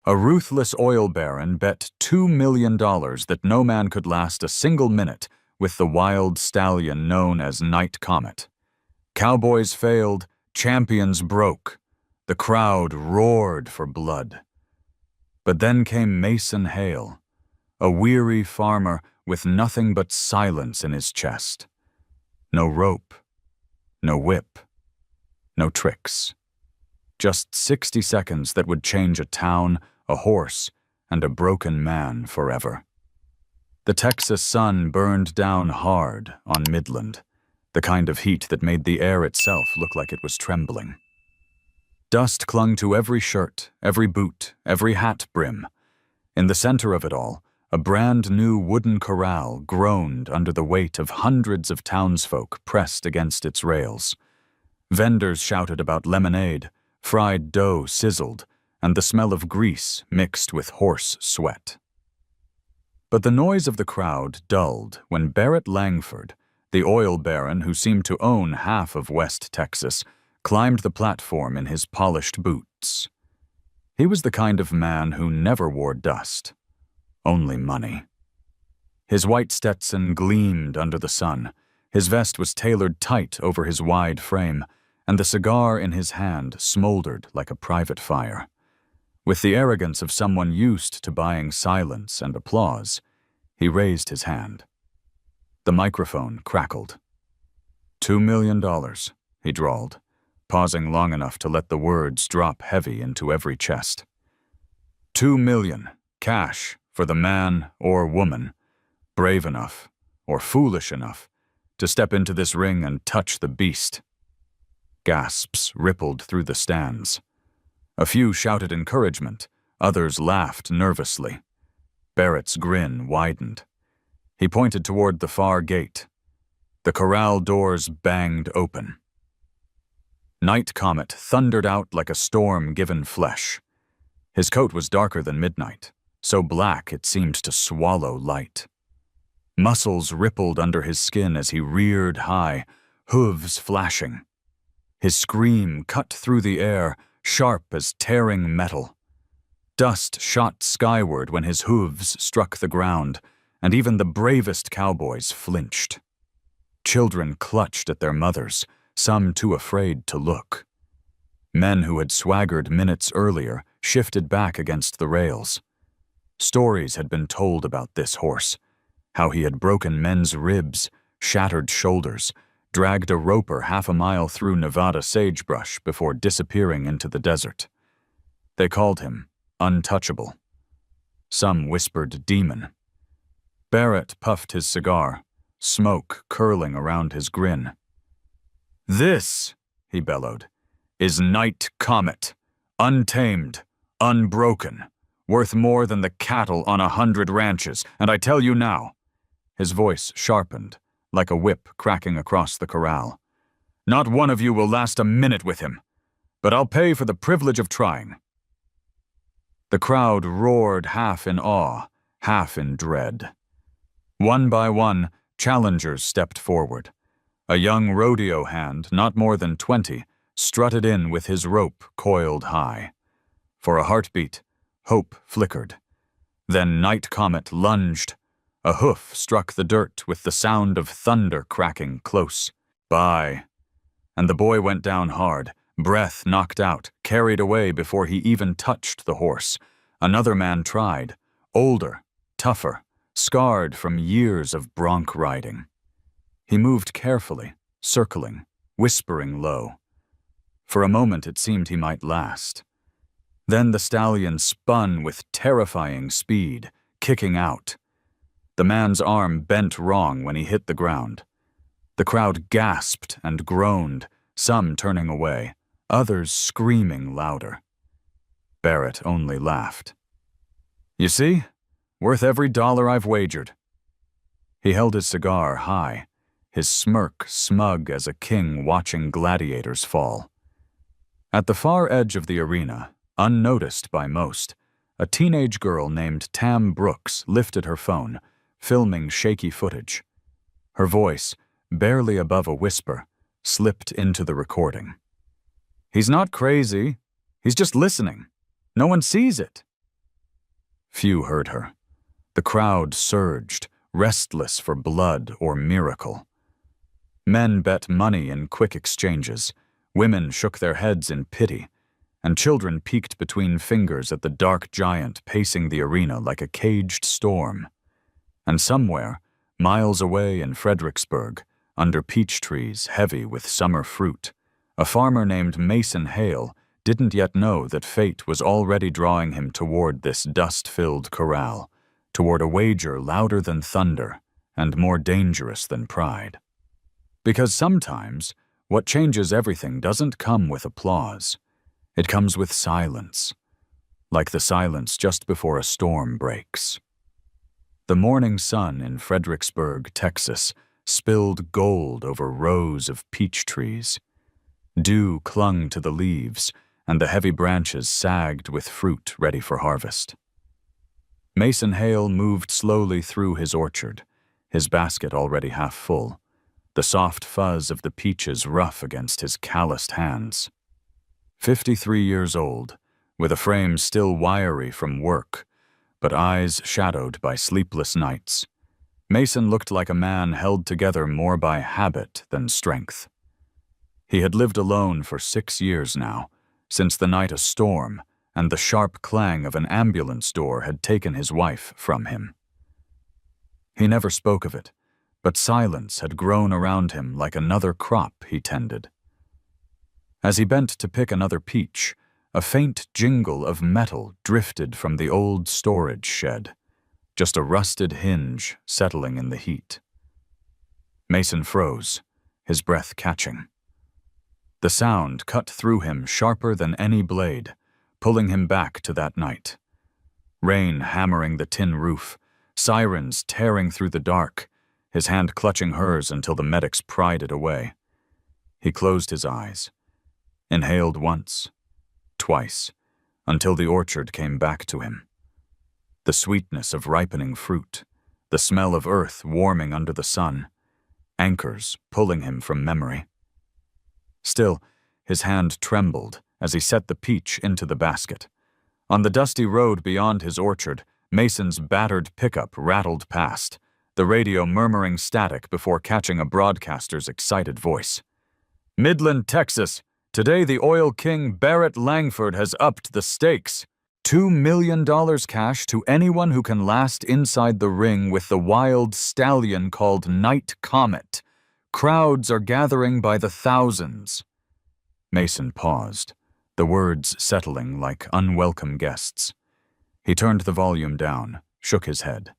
A ruthless oil baron bet $2 million that no man could last a single minute with the wild stallion known as Night Comet. Cowboys failed, champions broke. The crowd roared for blood. But then came Mason Hale, a weary farmer with nothing but silence in his chest. No rope, no whip, no tricks. Just 60 seconds that would change a town, a horse, and a broken man forever. The Texas sun burned down hard on Midland, the kind of heat that made the air itself look like it was trembling. Dust clung to every shirt, every boot, every hat brim. In the center of it all, a brand-new wooden corral groaned under the weight of hundreds of townsfolk pressed against its rails. Vendors shouted about lemonade, fried dough sizzled, and the smell of grease mixed with horse sweat. But the noise of the crowd dulled when Barrett Langford, the oil baron who seemed to own half of West Texas, climbed the platform in his polished boots. He was the kind of man who never wore dust, only money. His white Stetson gleamed under the sun, his vest was tailored tight over his wide frame, and the cigar in his hand smoldered like a private fire. With the arrogance of someone used to buying silence and applause, he raised his hand. The microphone crackled. $2 million, he drawled, pausing long enough to let the words drop heavy into every chest. $2 million, cash, for the man or woman, brave enough, or foolish enough, to step into this ring and touch the beast. Gasps rippled through the stands. A few shouted encouragement, others laughed nervously. Barrett's grin widened. He pointed toward the far gate. The corral doors banged open. Night Comet thundered out like a storm given flesh. His coat was darker than midnight, so black it seemed to swallow light. Muscles rippled under his skin as he reared high, hooves flashing. His scream cut through the air, sharp as tearing metal. Dust shot skyward when his hooves struck the ground, and even the bravest cowboys flinched. Children clutched at their mothers, some too afraid to look. Men who had swaggered minutes earlier shifted back against the rails. Stories had been told about this horse, how he had broken men's ribs, shattered shoulders, dragged a roper half a mile through Nevada sagebrush before disappearing into the desert. They called him untouchable. Some whispered demon. Barrett puffed his cigar, smoke curling around his grin. "This," he bellowed, "is Night Comet, untamed, unbroken, worth more than the cattle on 100 ranches, and I tell you now," his voice sharpened, like a whip cracking across the corral, "not one of you will last a minute with him, but I'll pay for the privilege of trying." The crowd roared half in awe, half in dread. One by one, challengers stepped forward. A young rodeo hand, not more than 20, strutted in with his rope coiled high. For a heartbeat, hope flickered. Then Night Comet lunged. A hoof struck the dirt with the sound of thunder cracking close by. And the boy went down hard, breath knocked out, carried away before he even touched the horse. Another man tried, older, tougher, scarred from years of bronc riding. He moved carefully, circling, whispering low. For a moment it seemed he might last. Then the stallion spun with terrifying speed, kicking out. The man's arm bent wrong when he hit the ground. The crowd gasped and groaned, some turning away, others screaming louder. Barrett only laughed. "You see? Worth every dollar I've wagered." He held his cigar high, his smirk smug as a king watching gladiators fall. At the far edge of the arena, unnoticed by most, a teenage girl named Tam Brooks lifted her phone, filming shaky footage. Her voice, barely above a whisper, slipped into the recording. "He's not crazy. He's just listening. No one sees it." Few heard her. The crowd surged, restless for blood or miracle. Men bet money in quick exchanges, women shook their heads in pity, and children peeked between fingers at the dark giant pacing the arena like a caged storm. And somewhere, miles away in Fredericksburg, under peach trees heavy with summer fruit, a farmer named Mason Hale didn't yet know that fate was already drawing him toward this dust-filled corral, toward a wager louder than thunder and more dangerous than pride. Because sometimes, what changes everything doesn't come with applause. It comes with silence, like the silence just before a storm breaks. The morning sun in Fredericksburg, Texas, spilled gold over rows of peach trees. Dew clung to the leaves, and the heavy branches sagged with fruit ready for harvest. Mason Hale moved slowly through his orchard, his basket already half full, the soft fuzz of the peaches rough against his calloused hands. 53 years old, with a frame still wiry from work, but eyes shadowed by sleepless nights, Mason looked like a man held together more by habit than strength. He had lived alone for 6 years now, since the night a storm and the sharp clang of an ambulance door had taken his wife from him. He never spoke of it, but silence had grown around him like another crop he tended. As he bent to pick another peach, a faint jingle of metal drifted from the old storage shed, just a rusted hinge settling in the heat. Mason froze, his breath catching. The sound cut through him sharper than any blade, pulling him back to that night. Rain hammering the tin roof, sirens tearing through the dark, his hand clutching hers until the medics pried it away. He closed his eyes, inhaled once, twice, until the orchard came back to him. The sweetness of ripening fruit, the smell of earth warming under the sun, anchors pulling him from memory. Still, his hand trembled as he set the peach into the basket. On the dusty road beyond his orchard, Mason's battered pickup rattled past, the radio murmuring static before catching a broadcaster's excited voice. "Midland, Texas. Today the oil king Barrett Langford has upped the stakes. $2 million cash to anyone who can last inside the ring with the wild stallion called Night Comet. Crowds are gathering by the thousands." Mason paused, the words settling like unwelcome guests. He turned the volume down, shook his head.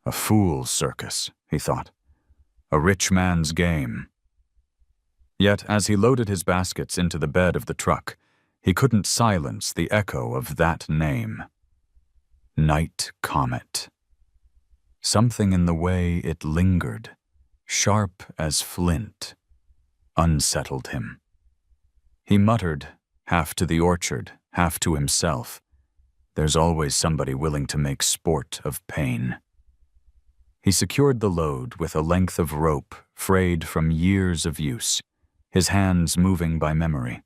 A fool's circus, he thought. A rich man's game. Yet, as he loaded his baskets into the bed of the truck, he couldn't silence the echo of that name. Night Comet. Something in the way it lingered, sharp as flint, unsettled him. He muttered, half to the orchard, half to himself, "There's always somebody willing to make sport of pain." He secured the load with a length of rope frayed from years of use, his hands moving by memory.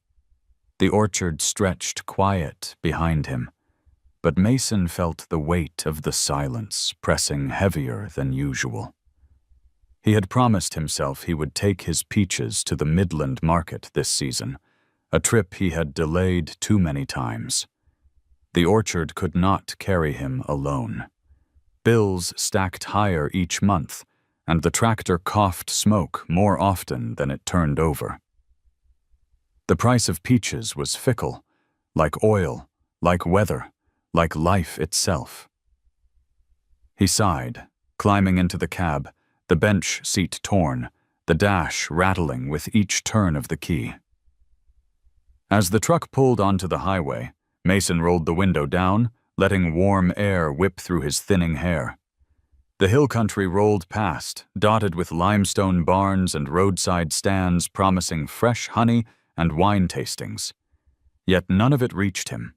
The orchard stretched quiet behind him, but Mason felt the weight of the silence pressing heavier than usual. He had promised himself he would take his peaches to the Midland market this season, a trip he had delayed too many times. The orchard could not carry him alone. Bills stacked higher each month, and the tractor coughed smoke more often than it turned over. The price of peaches was fickle, like oil, like weather, like life itself. He sighed, climbing into the cab, the bench seat torn, the dash rattling with each turn of the key. As the truck pulled onto the highway, Mason rolled the window down, letting warm air whip through his thinning hair. The hill country rolled past, dotted with limestone barns and roadside stands promising fresh honey and wine tastings. Yet none of it reached him.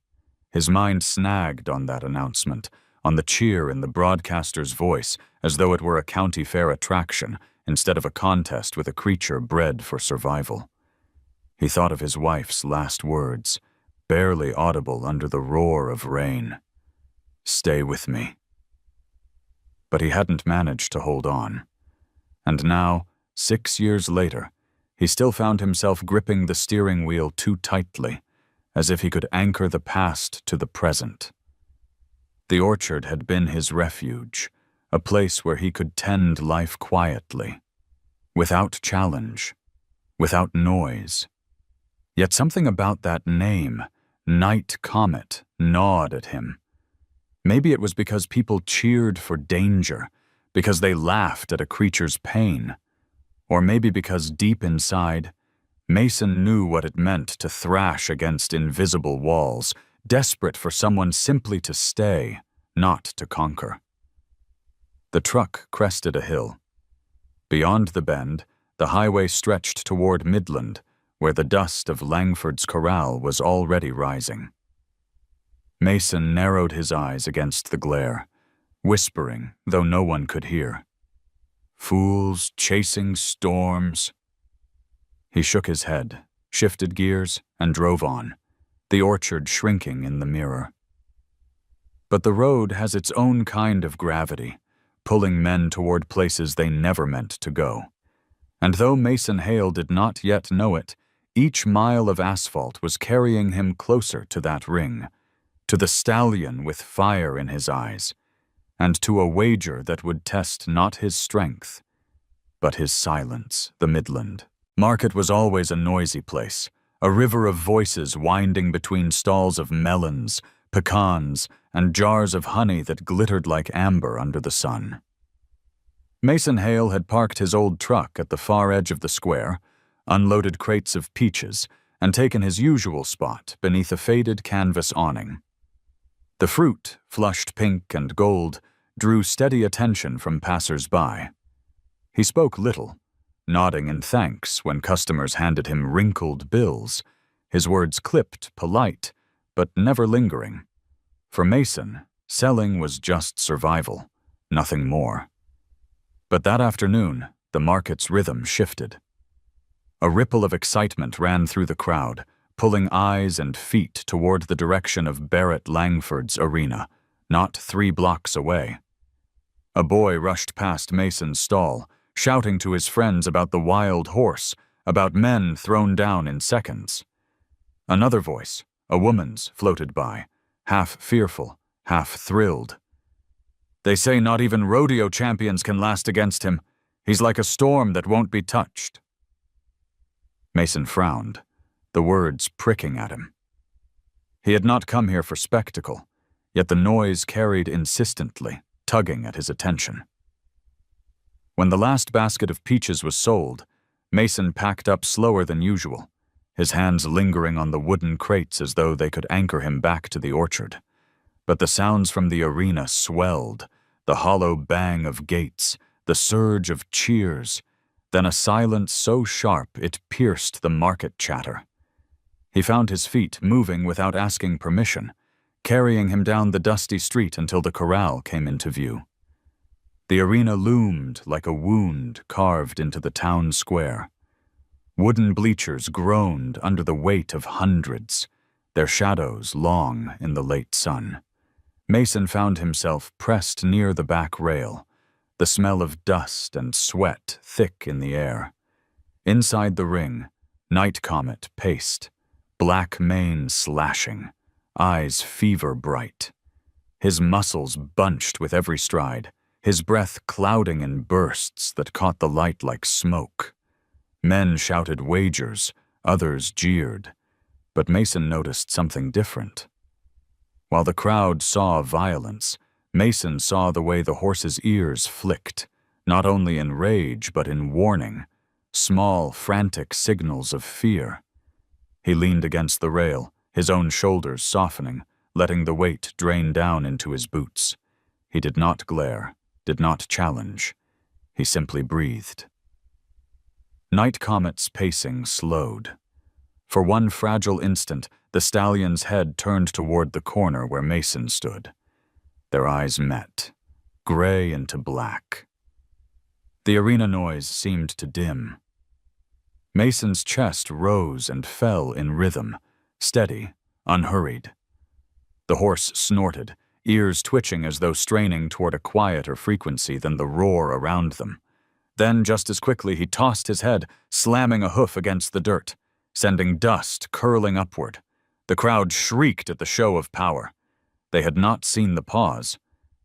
His mind snagged on that announcement, on the cheer in the broadcaster's voice, as though it were a county fair attraction instead of a contest with a creature bred for survival. He thought of his wife's last words, barely audible under the roar of rain. Stay with me. But he hadn't managed to hold on. And now, 6 years later, he still found himself gripping the steering wheel too tightly, as if he could anchor the past to the present. The orchard had been his refuge, a place where he could tend life quietly, without challenge, without noise. Yet something about that name, Night Comet, gnawed at him. Maybe it was because people cheered for danger, because they laughed at a creature's pain. Or maybe because deep inside, Mason knew what it meant to thrash against invisible walls, desperate for someone simply to stay, not to conquer. The truck crested a hill. Beyond the bend, the highway stretched toward Midland, where the dust of Langford's corral was already rising. Mason narrowed his eyes against the glare, whispering, though no one could hear. Fools chasing storms. He shook his head, shifted gears, and drove on, the orchard shrinking in the mirror. But the road has its own kind of gravity, pulling men toward places they never meant to go. And though Mason Hale did not yet know it, each mile of asphalt was carrying him closer to that ring, to the stallion with fire in his eyes, and to a wager that would test not his strength, but his silence, the Midland. Market was always a noisy place, a river of voices winding between stalls of melons, pecans, and jars of honey that glittered like amber under the sun. Mason Hale had parked his old truck at the far edge of the square, unloaded crates of peaches, and taken his usual spot beneath a faded canvas awning. The fruit, flushed pink and gold, drew steady attention from passers-by. He spoke little, nodding in thanks when customers handed him wrinkled bills, his words clipped, polite, but never lingering. For Mason, selling was just survival, nothing more. But that afternoon, the market's rhythm shifted. A ripple of excitement ran through the crowd, pulling eyes and feet toward the direction of Barrett Langford's arena, not 3 blocks away. A boy rushed past Mason's stall, shouting to his friends about the wild horse, about men thrown down in seconds. Another voice, a woman's, floated by, half fearful, half thrilled. They say not even rodeo champions can last against him. He's like a storm that won't be touched. Mason frowned, the words pricking at him. He had not come here for spectacle, yet the noise carried insistently, tugging at his attention. When the last basket of peaches was sold, Mason packed up slower than usual, his hands lingering on the wooden crates as though they could anchor him back to the orchard. But the sounds from the arena swelled, the hollow bang of gates, the surge of cheers, then a silence so sharp it pierced the market chatter. He found his feet moving without asking permission, carrying him down the dusty street until the corral came into view. The arena loomed like a wound carved into the town square. Wooden bleachers groaned under the weight of hundreds, their shadows long in the late sun. Mason found himself pressed near the back rail, the smell of dust and sweat thick in the air. Inside the ring, Night Comet paced, black mane slashing, eyes fever-bright. His muscles bunched with every stride, his breath clouding in bursts that caught the light like smoke. Men shouted wagers, others jeered, but Mason noticed something different. While the crowd saw violence, Mason saw the way the horse's ears flicked, not only in rage but in warning, small, frantic signals of fear. He leaned against the rail, his own shoulders softening, letting the weight drain down into his boots. He did not glare, did not challenge. He simply breathed. Night Comet's pacing slowed. For one fragile instant, the stallion's head turned toward the corner where Mason stood. Their eyes met, gray into black. The arena noise seemed to dim. Mason's chest rose and fell in rhythm, steady, unhurried. The horse snorted, ears twitching as though straining toward a quieter frequency than the roar around them. Then, just as quickly, he tossed his head, slamming a hoof against the dirt, sending dust curling upward. The crowd shrieked at the show of power. They had not seen the pause,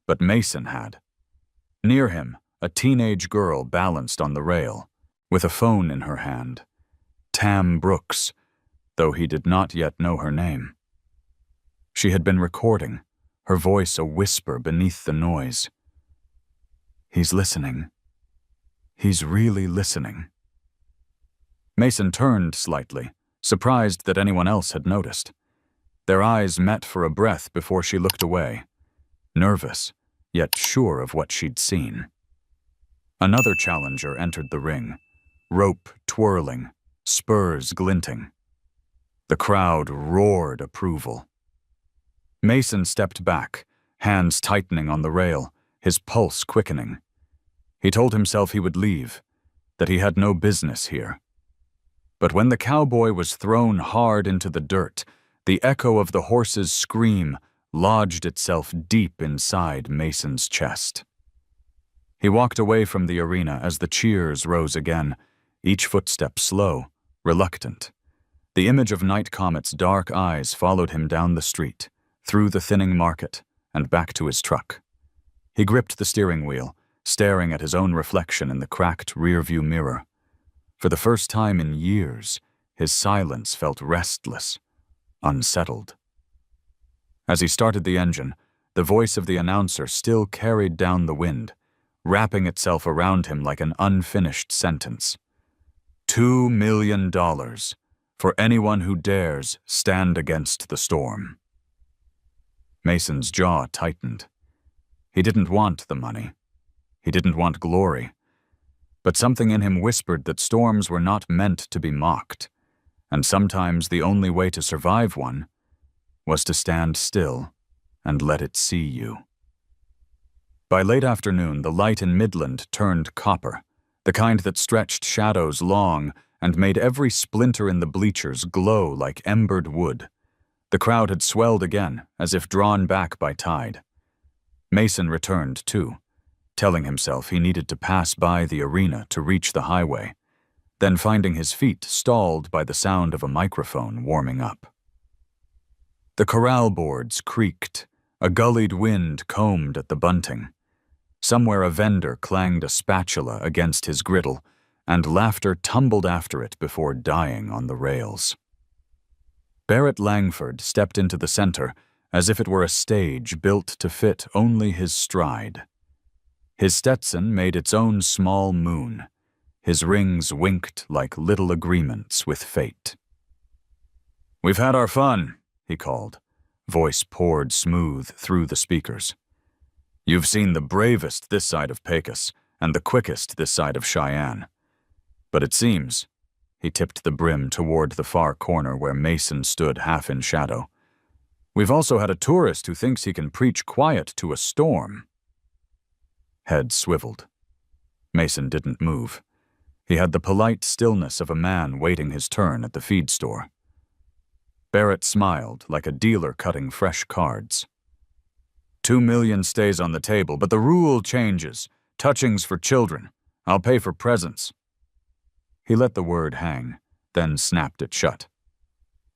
but Mason had. Near him, a teenage girl balanced on the rail, with a phone in her hand. Tam Brooks, though he did not yet know her name. She had been recording, her voice a whisper beneath the noise. He's listening. He's really listening. Mason turned slightly, surprised that anyone else had noticed. Their eyes met for a breath before she looked away, nervous, yet sure of what she'd seen. Another challenger entered the ring, rope twirling, spurs glinting. The crowd roared approval. Mason stepped back, hands tightening on the rail, his pulse quickening. He told himself he would leave, that he had no business here. But when the cowboy was thrown hard into the dirt, the echo of the horse's scream lodged itself deep inside Mason's chest. He walked away from the arena as the cheers rose again, each footstep slow, reluctant. The image of Night Comet's dark eyes followed him down the street, through the thinning market, and back to his truck. He gripped the steering wheel, staring at his own reflection in the cracked rearview mirror. For the first time in years, his silence felt restless, unsettled. As he started the engine, the voice of the announcer still carried down the wind, wrapping itself around him like an unfinished sentence. $2 million for anyone who dares stand against the storm. Mason's jaw tightened. He didn't want the money. He didn't want glory. But something in him whispered that storms were not meant to be mocked, and sometimes the only way to survive one was to stand still and let it see you. By late afternoon, the light in Midland turned copper, the kind that stretched shadows long and made every splinter in the bleachers glow like embered wood. The crowd had swelled again, as if drawn back by tide. Mason returned, too, telling himself he needed to pass by the arena to reach the highway, then finding his feet stalled by the sound of a microphone warming up. The corral boards creaked, a gullied wind combed at the bunting. Somewhere a vendor clanged a spatula against his griddle, and laughter tumbled after it before dying on the rails. Barrett Langford stepped into the center as if it were a stage built to fit only his stride. His Stetson made its own small moon. His rings winked like little agreements with fate. "We've had our fun," he called. Voice poured smooth through the speakers. "You've seen the bravest this side of Pecos and the quickest this side of Cheyenne. But it seems," he tipped the brim toward the far corner where Mason stood half in shadow, "we've also had a tourist who thinks he can preach quiet to a storm." Head swiveled. Mason didn't move. He had the polite stillness of a man waiting his turn at the feed store. Barrett smiled like a dealer cutting fresh cards. $2 million stays on the table, but the rule changes. Touchings for children. I'll pay for presents." He let the word hang, then snapped it shut.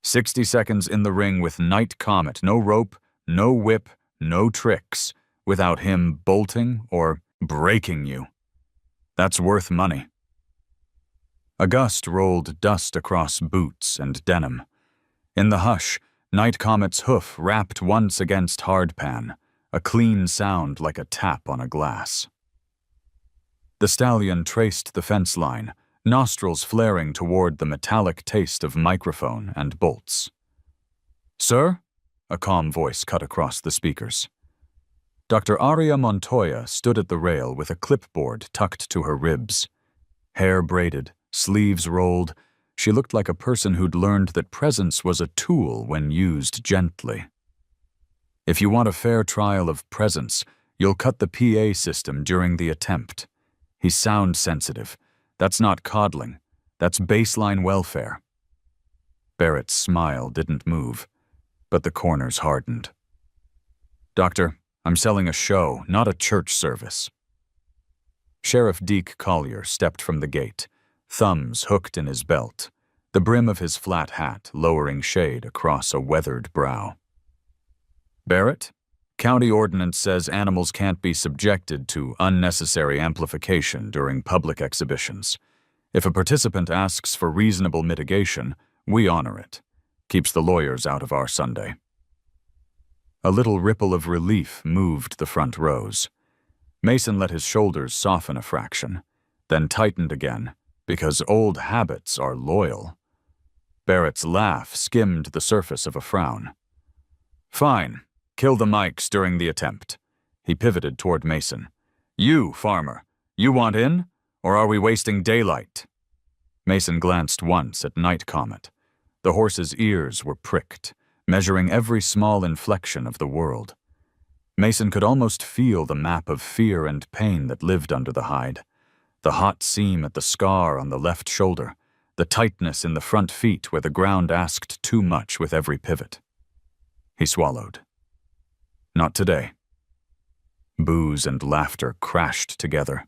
60 seconds in the ring with Night Comet, no rope, no whip, no tricks, without him bolting or breaking you. That's worth money. A gust rolled dust across boots and denim. In the hush, Night Comet's hoof rapped once against hardpan, a clean sound like a tap on a glass. The stallion traced the fence line, nostrils flaring toward the metallic taste of microphone and bolts. "Sir?" A calm voice cut across the speakers. Dr. Aria Montoya stood at the rail with a clipboard tucked to her ribs. Hair braided, sleeves rolled, she looked like a person who'd learned that presence was a tool when used gently. "If you want a fair trial of presence, you'll cut the PA system during the attempt. He's sound sensitive. That's not coddling. That's baseline welfare." Barrett's smile didn't move, but the corners hardened. Doctor, I'm selling a show, not a church service. Sheriff Deke Collier stepped from the gate, thumbs hooked in his belt, the brim of his flat hat lowering shade across a weathered brow. Barrett, county ordinance says animals can't be subjected to unnecessary amplification during public exhibitions. If a participant asks for reasonable mitigation, we honor it. Keeps the lawyers out of our Sunday. A little ripple of relief moved the front rows. Mason let his shoulders soften a fraction, then tightened again, because old habits are loyal. Barrett's laugh skimmed the surface of a frown. Fine. Kill the mics during the attempt. He pivoted toward Mason. You, farmer, you want in, or are we wasting daylight? Mason glanced once at Night Comet. The horse's ears were pricked, measuring every small inflection of the world. Mason could almost feel the map of fear and pain that lived under the hide. The hot seam at the scar on the left shoulder, the tightness in the front feet where the ground asked too much with every pivot. He swallowed. Not today. Booze and laughter crashed together.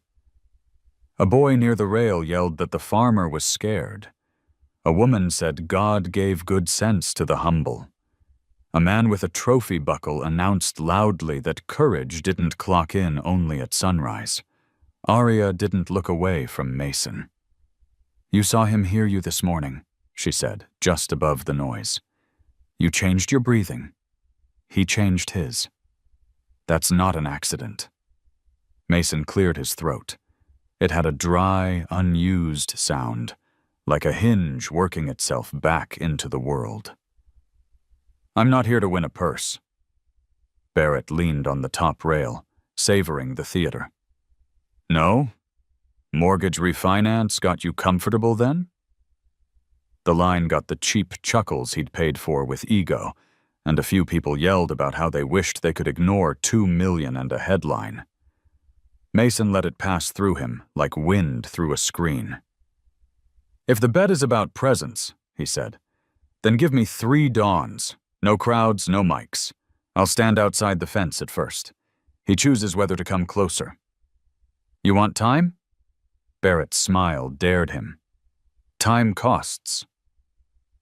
A boy near the rail yelled that the farmer was scared. A woman said God gave good sense to the humble. A man with a trophy buckle announced loudly that courage didn't clock in only at sunrise. Aria didn't look away from Mason. You saw him hear you this morning, she said, just above the noise. You changed your breathing. He changed his. That's not an accident. Mason cleared his throat. It had a dry, unused sound, like a hinge working itself back into the world. I'm not here to win a purse. Barrett leaned on the top rail, savoring the theater. No? Mortgage refinance got you comfortable then? The line got the cheap chuckles he'd paid for with ego, and a few people yelled about how they wished they could ignore $2 million and a headline. Mason let it pass through him like wind through a screen. If the bet is about presence, he said, then give me 3 dawns. No crowds, no mics. I'll stand outside the fence at first. He chooses whether to come closer. You want time? Barrett's smile dared him. Time costs.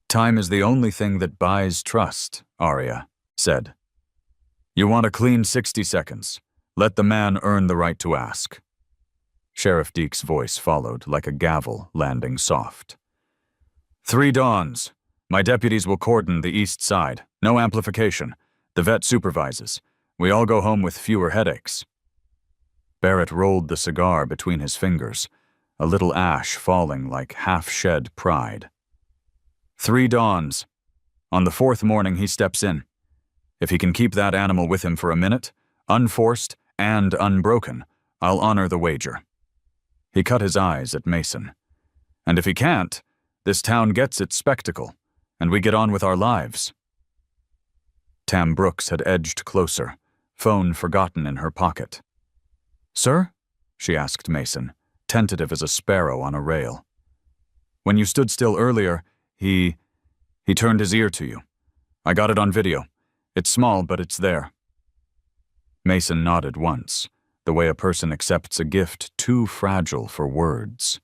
Time is the only thing that buys trust, Aria said. You want a clean 60 seconds. Let the man earn the right to ask. Sheriff Deke's voice followed like a gavel landing soft. 3 dawns. My deputies will cordon the east side. No amplification. The vet supervises. We all go home with fewer headaches. Barrett rolled the cigar between his fingers, a little ash falling like half-shed pride. 3 dawns. On the 4th morning, he steps in. If he can keep that animal with him for a minute, unforced and unbroken, I'll honor the wager. He cut his eyes at Mason. And if he can't, this town gets its spectacle, and we get on with our lives. Tam Brooks had edged closer, phone forgotten in her pocket. Sir? She asked Mason, tentative as a sparrow on a rail. When you stood still earlier, he turned his ear to you. I got it on video. It's small, but it's there. Mason nodded once, the way a person accepts a gift too fragile for words.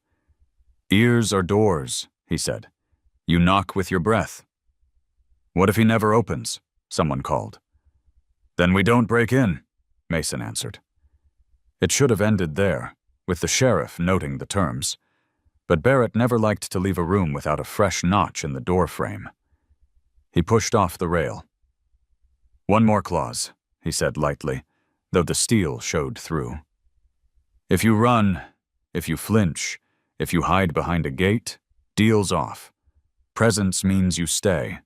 Ears are doors, he said. You knock with your breath. What if he never opens? Someone called. Then we don't break in, Mason answered. It should have ended there, with the sheriff noting the terms, but Barrett never liked to leave a room without a fresh notch in the door frame. He pushed off the rail. One more clause, he said lightly, though the steel showed through. If you run, if you flinch, if you hide behind a gate, deal's off. Presence means you stay.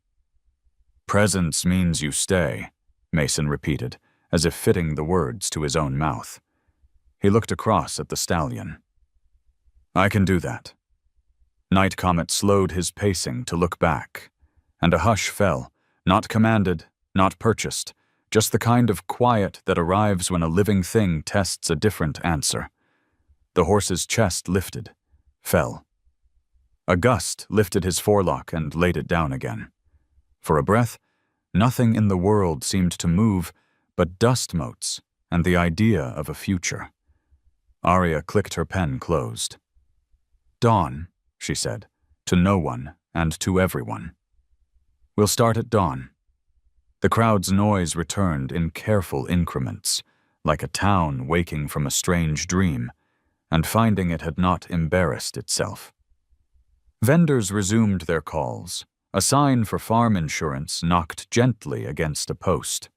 Presence means you stay, Mason repeated, as if fitting the words to his own mouth. He looked across at the stallion. I can do that. Night Comet slowed his pacing to look back, and a hush fell, not commanded, not purchased, just the kind of quiet that arrives when a living thing tests a different answer. The horse's chest lifted, fell. A gust lifted his forelock and laid it down again. For a breath, nothing in the world seemed to move but dust motes and the idea of a future. Arya clicked her pen closed. "Dawn," she said, to no one and to everyone. "We'll start at dawn." The crowd's noise returned in careful increments, like a town waking from a strange dream and finding it had not embarrassed itself. Vendors resumed their calls. A sign for farm insurance knocked gently against a post.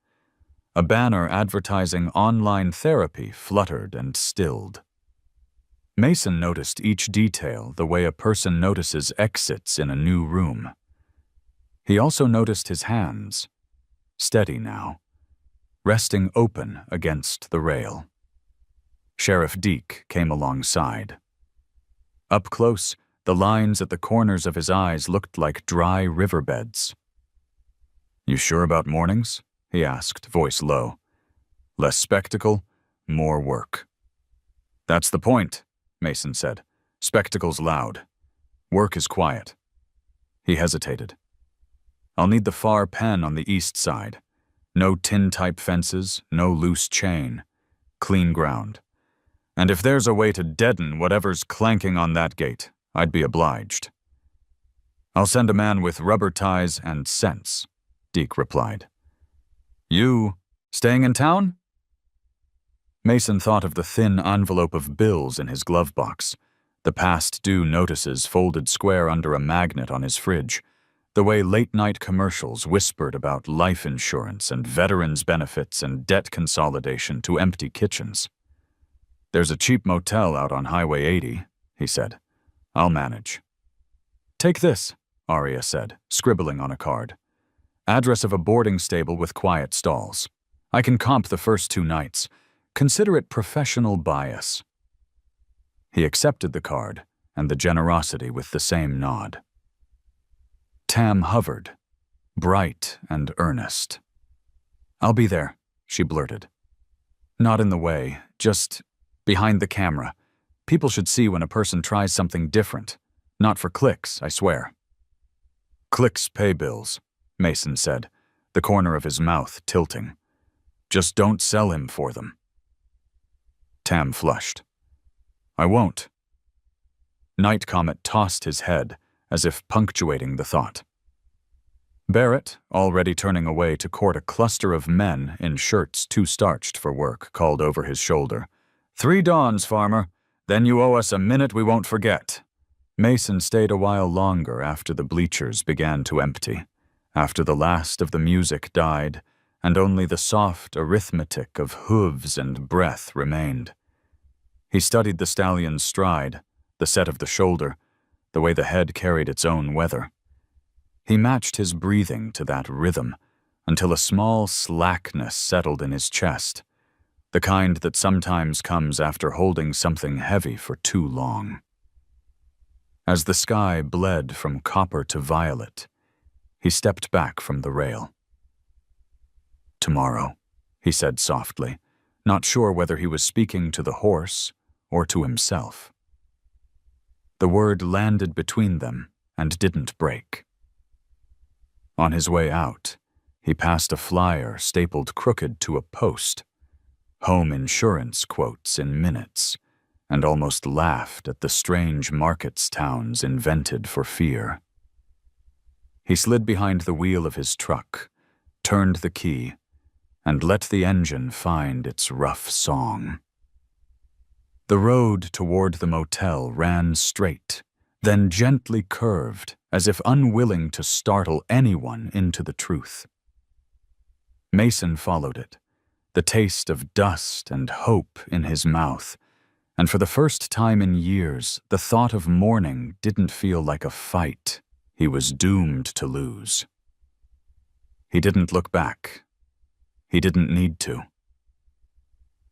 A banner advertising online therapy fluttered and stilled. Mason noticed each detail the way a person notices exits in a new room. He also noticed his hands, steady now, resting open against the rail. Sheriff Deke came alongside. Up close, the lines at the corners of his eyes looked like dry riverbeds. "You sure about mornings?" he asked, voice low. "Less spectacle, more work." "That's the point," Mason said. "Spectacle's loud. Work is quiet." He hesitated. "I'll need the far pen on the east side. No tin-type fences, no loose chain. Clean ground. And if there's a way to deaden whatever's clanking on that gate, I'd be obliged." "I'll send a man with rubber ties and sense," Deke replied. "You staying in town?" Mason thought of the thin envelope of bills in his glove box, the past due notices folded square under a magnet on his fridge, the way late-night commercials whispered about life insurance and veterans' benefits and debt consolidation to empty kitchens. "There's a cheap motel out on Highway 80, he said. "I'll manage." "Take this," Arya said, scribbling on a card. "Address of a boarding stable with quiet stalls. I can comp the first 2 nights. Consider it professional bias." He accepted the card and the generosity with the same nod. Tam hovered, bright and earnest. "I'll be there," she blurted. "Not in the way, just behind the camera. People should see when a person tries something different. Not for clicks, I swear." "Clicks pay bills," Mason said, the corner of his mouth tilting. "Just don't sell him for them." Tam flushed. "I won't." Night Comet tossed his head, as if punctuating the thought. Barrett, already turning away to court a cluster of men in shirts too starched for work, called over his shoulder, "3 dawns, farmer. Then you owe us a minute we won't forget." Mason stayed a while longer after the bleachers began to empty, after the last of the music died, and only the soft arithmetic of hooves and breath remained. He studied the stallion's stride, the set of the shoulder, the way the head carried its own weather. He matched his breathing to that rhythm until a small slackness settled in his chest, the kind that sometimes comes after holding something heavy for too long. As the sky bled from copper to violet, he stepped back from the rail. "Tomorrow," he said softly, not sure whether he was speaking to the horse or to himself. The word landed between them and didn't break. On his way out, he passed a flyer stapled crooked to a post, home insurance quotes in minutes, and almost laughed at the strange markets towns invented for fear. He slid behind the wheel of his truck, turned the key, and let the engine find its rough song. The road toward the motel ran straight, then gently curved, as if unwilling to startle anyone into the truth. Mason followed it, the taste of dust and hope in his mouth, and for the first time in years, the thought of morning didn't feel like a fight he was doomed to lose. He didn't look back. He didn't need to.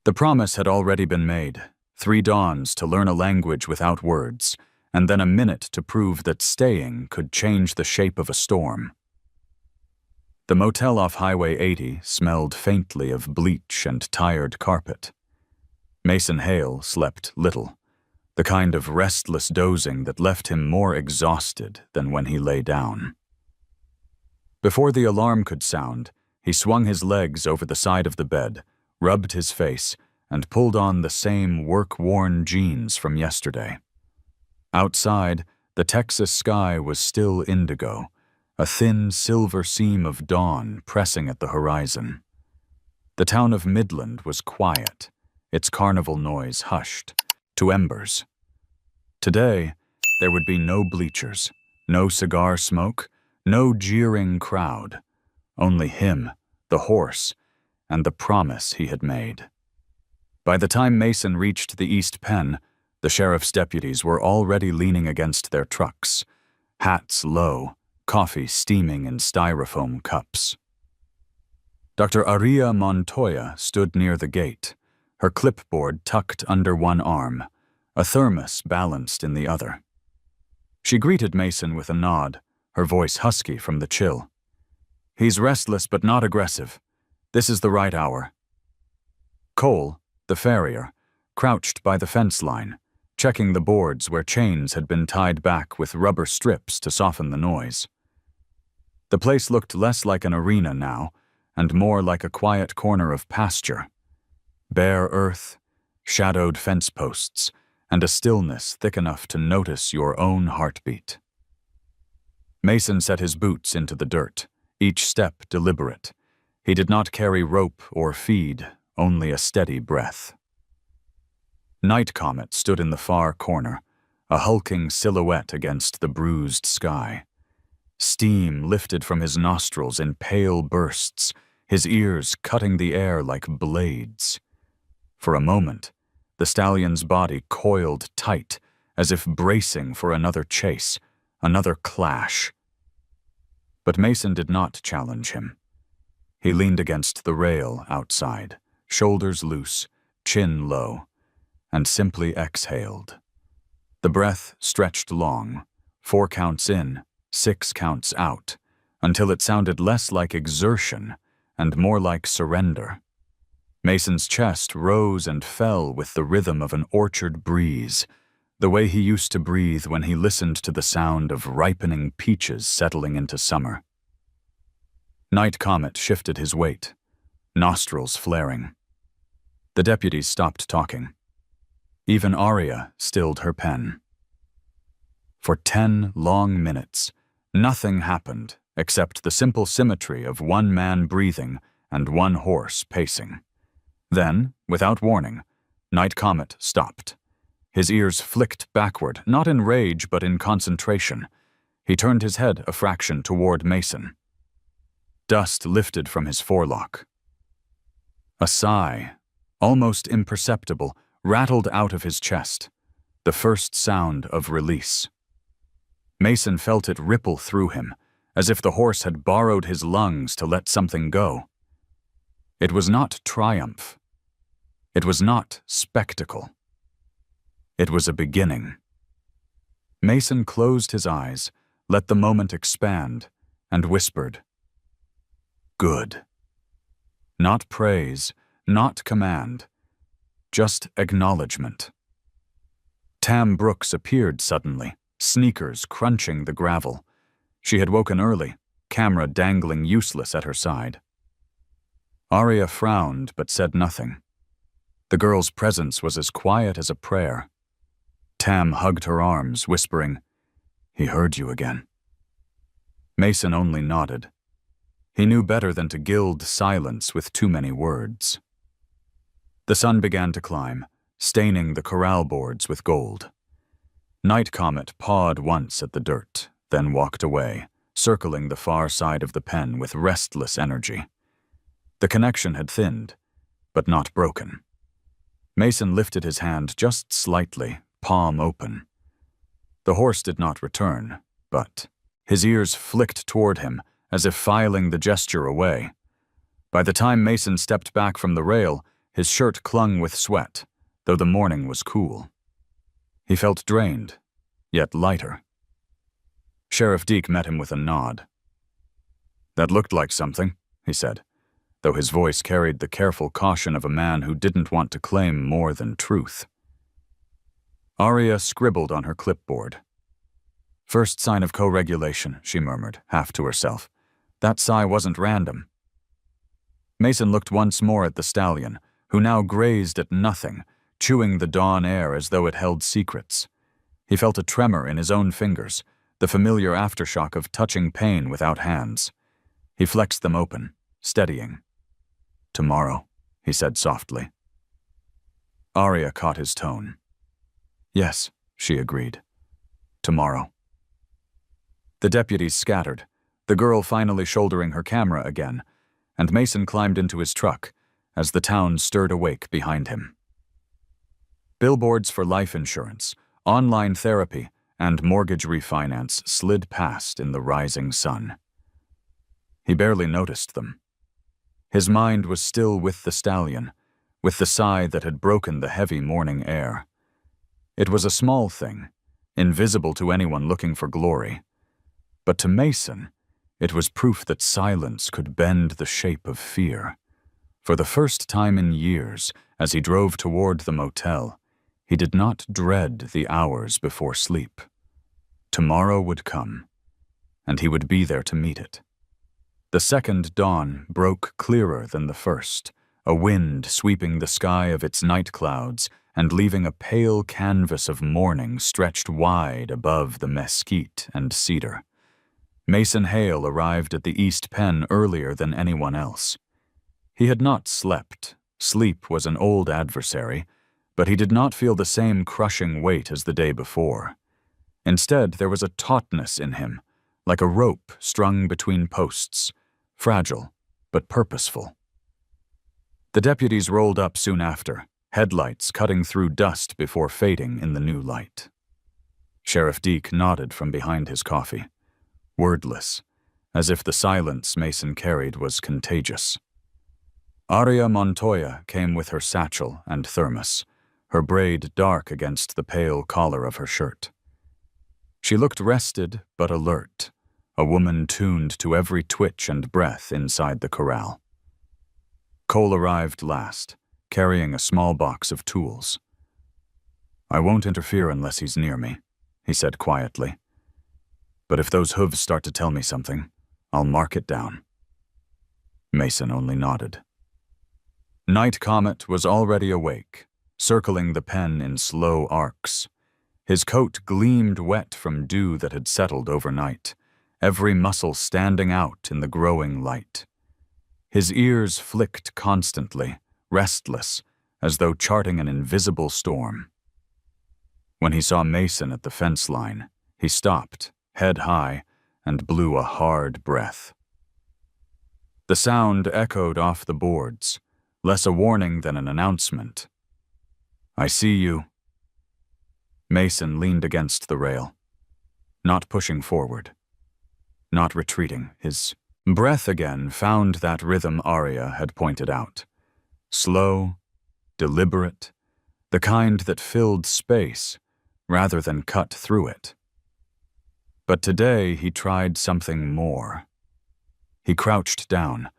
The promise had already been made. 3 dawns to learn a language without words, and then a minute to prove that staying could change the shape of a storm. The motel off Highway 80 smelled faintly of bleach and tired carpet. Mason Hale slept little, the kind of restless dozing that left him more exhausted than when he lay down. Before the alarm could sound, He swung his legs over the side of the bed, rubbed his face, and pulled on the same work-worn jeans from yesterday. Outside, the Texas sky was still indigo, a thin silver seam of dawn pressing at the horizon. The town of Midland was quiet, its carnival noise hushed to embers. Today, there would be no bleachers, no cigar smoke, no jeering crowd, only him, the horse, and the promise he had made. By the time Mason reached the East Pen, the sheriff's deputies were already leaning against their trucks, hats low, coffee steaming in styrofoam cups. Dr. Aria Montoya stood near the gate, her clipboard tucked under one arm, a thermos balanced in the other. She greeted Mason with a nod, her voice husky from the chill. "He's restless but not aggressive. This is the right hour." Cole, the farrier, crouched by the fence line, checking the boards where chains had been tied back with rubber strips to soften the noise. The place looked less like an arena now, and more like a quiet corner of pasture. Bare earth, shadowed fence posts, and a stillness thick enough to notice your own heartbeat. Mason set his boots into the dirt, each step deliberate. He did not carry rope or feed, only a steady breath. Night Comet stood in the far corner, a hulking silhouette against the bruised sky. Steam lifted from his nostrils in pale bursts, his ears cutting the air like blades. For a moment, the stallion's body coiled tight, as if bracing for another chase, another clash. But Mason did not challenge him. He leaned against the rail outside, shoulders loose, chin low, and simply exhaled. The breath stretched long, 4 counts in, 6 counts out, until it sounded less like exertion and more like surrender. Mason's chest rose and fell with the rhythm of an orchard breeze, the way he used to breathe when he listened to the sound of ripening peaches settling into summer. Night Comet shifted his weight, nostrils flaring. The deputies stopped talking. Even Aria stilled her pen. For 10 long minutes, nothing happened except the simple symmetry of one man breathing and one horse pacing. Then, without warning, Night Comet stopped. His ears flicked backward, not in rage but in concentration. He turned his head a fraction toward Mason. Dust lifted from his forelock. A sigh, almost imperceptible, rattled out of his chest, the first sound of release. Mason felt it ripple through him, as if the horse had borrowed his lungs to let something go. It was not triumph. It was not spectacle. It was a beginning. Mason closed his eyes, let the moment expand, and whispered, "Good." Not praise, not command, just acknowledgement. Tam Brooks appeared suddenly, sneakers crunching the gravel. She had woken early, camera dangling useless at her side. Aria frowned but said nothing. The girl's presence was as quiet as a prayer. Tam hugged her arms, whispering, "He heard you again." Mason only nodded. He knew better than to gild silence with too many words. The sun began to climb, staining the corral boards with gold. Night Comet pawed once at the dirt, then walked away, circling the far side of the pen with restless energy. The connection had thinned, but not broken. Mason lifted his hand just slightly, palm open. The horse did not return, but his ears flicked toward him, as if filing the gesture away. By the time Mason stepped back from the rail, his shirt clung with sweat, though the morning was cool. He felt drained, yet lighter. Sheriff Deke met him with a nod. "That looked like something," he said, though his voice carried the careful caution of a man who didn't want to claim more than truth. Aria scribbled on her clipboard. "First sign of co-regulation," she murmured, half to herself. "That sigh wasn't random." Mason looked once more at the stallion, who now grazed at nothing, chewing the dawn air as though it held secrets. He felt a tremor in his own fingers, the familiar aftershock of touching pain without hands. He flexed them open, steadying. "Tomorrow," he said softly. Arya caught his tone. "Yes," she agreed. "Tomorrow." The deputies scattered, the girl finally shouldering her camera again, and Mason climbed into his truck as the town stirred awake behind him. Billboards for life insurance, online therapy, and mortgage refinance slid past in the rising sun. He barely noticed them. His mind was still with the stallion, with the sigh that had broken the heavy morning air. It was a small thing, invisible to anyone looking for glory. But to Mason, it was proof that silence could bend the shape of fear. For the first time in years, as he drove toward the motel, he did not dread the hours before sleep. Tomorrow would come, and he would be there to meet it. The second dawn broke clearer than the first, a wind sweeping the sky of its night clouds and leaving a pale canvas of morning stretched wide above the mesquite and cedar. Mason Hale arrived at the East Pen earlier than anyone else. He had not slept. Sleep was an old adversary, but he did not feel the same crushing weight as the day before. Instead, there was a tautness in him, like a rope strung between posts, fragile but purposeful. The deputies rolled up soon after, headlights cutting through dust before fading in the new light. Sheriff Deke nodded from behind his coffee, wordless, as if the silence Mason carried was contagious. Arya Montoya came with her satchel and thermos, her braid dark against the pale collar of her shirt. She looked rested but alert, a woman tuned to every twitch and breath inside the corral. Cole arrived last, carrying a small box of tools. "I won't interfere unless he's near me," he said quietly. "But if those hooves start to tell me something, I'll mark it down." Mason only nodded. Night Comet was already awake, circling the pen in slow arcs. His coat gleamed wet from dew that had settled overnight, every muscle standing out in the growing light. His ears flicked constantly, restless, as though charting an invisible storm. When he saw Mason at the fence line, he stopped, head high, and blew a hard breath. The sound echoed off the boards, less a warning than an announcement. "I see you." Mason leaned against the rail, not pushing forward, not retreating. His breath again found that rhythm Arya had pointed out. Slow, deliberate, the kind that filled space rather than cut through it. But today he tried something more. He crouched down,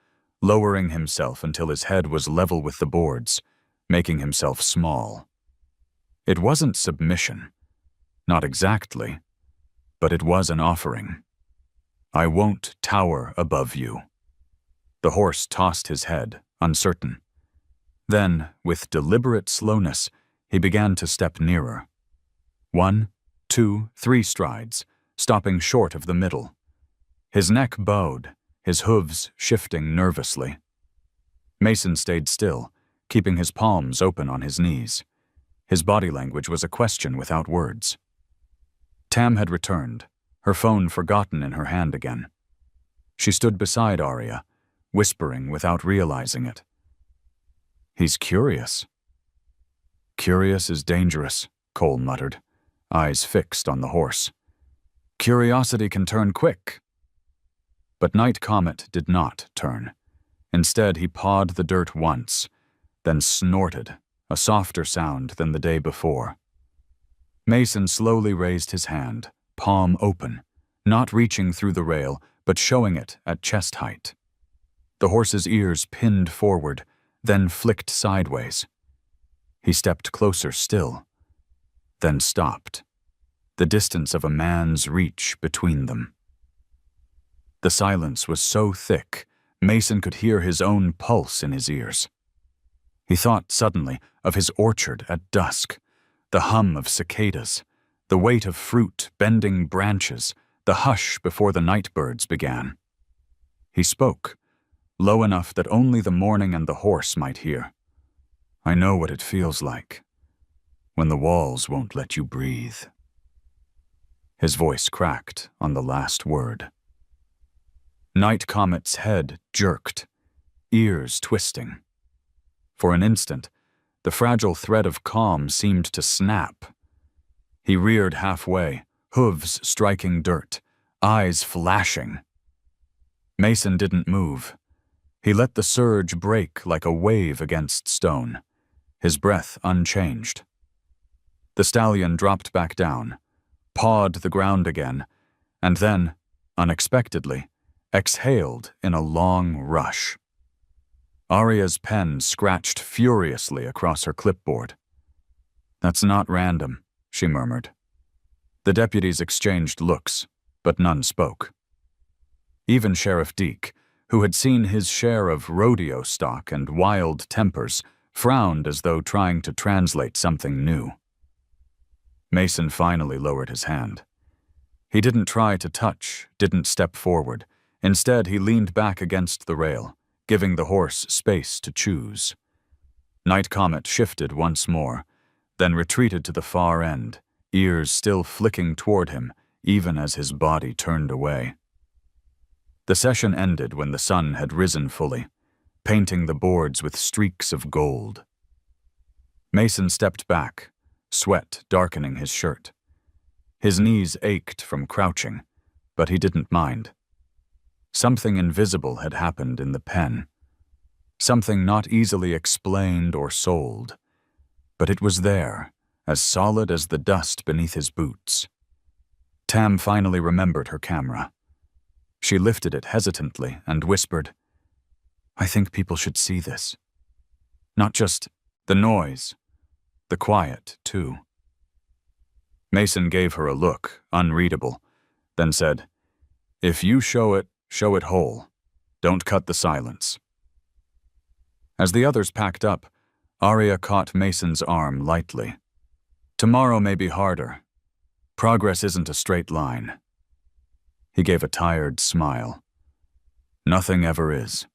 lowering himself until his head was level with the boards, making himself small. It wasn't submission, not exactly, but it was an offering. "I won't tower above you." The horse tossed his head, uncertain. Then, with deliberate slowness, he began to step nearer. 1, 2, 3 strides, stopping short of the middle. His neck bowed, his hooves shifting nervously. Mason stayed still, keeping his palms open on his knees. His body language was a question without words. Tam had returned, her phone forgotten in her hand again. She stood beside Arya, whispering without realizing it. "He's curious." "Curious is dangerous," Cole muttered, eyes fixed on the horse. "Curiosity can turn quick." But Night Comet did not turn. Instead, he pawed the dirt once, then snorted, a softer sound than the day before. Mason slowly raised his hand, palm open, not reaching through the rail, but showing it at chest height. The horse's ears pinned forward, then flicked sideways. He stepped closer still, then stopped, the distance of a man's reach between them. The silence was so thick Mason could hear his own pulse in his ears. He thought suddenly of his orchard at dusk, the hum of cicadas, the weight of fruit bending branches, the hush before the night birds began. He spoke, low enough that only the morning and the horse might hear. "I know what it feels like, when the walls won't let you breathe." His voice cracked on the last word. Night Comet's head jerked, ears twisting. For an instant, the fragile thread of calm seemed to snap. He reared halfway, hooves striking dirt, eyes flashing. Mason didn't move. He let the surge break like a wave against stone, his breath unchanged. The stallion dropped back down, pawed the ground again, and then, unexpectedly, exhaled in a long rush. Arya's pen scratched furiously across her clipboard. "That's not random," she murmured. The deputies exchanged looks, but none spoke. Even Sheriff Deke, who had seen his share of rodeo stock and wild tempers, frowned as though trying to translate something new. Mason finally lowered his hand. He didn't try to touch, didn't step forward. Instead, he leaned back against the rail, giving the horse space to choose. Night Comet shifted once more, then retreated to the far end, ears still flicking toward him, even as his body turned away. The session ended when the sun had risen fully, painting the boards with streaks of gold. Mason stepped back, sweat darkening his shirt. His knees ached from crouching, but he didn't mind. Something invisible had happened in the pen. Something not easily explained or sold. But it was there, as solid as the dust beneath his boots. Tam finally remembered her camera. She lifted it hesitantly and whispered, "I think people should see this. Not just the noise, the quiet, too." Mason gave her a look, unreadable, then said, "If you show it whole. Don't cut the silence." As the others packed up, Arya caught Mason's arm lightly. "Tomorrow may be harder. Progress isn't a straight line." He gave a tired smile. "Nothing ever is."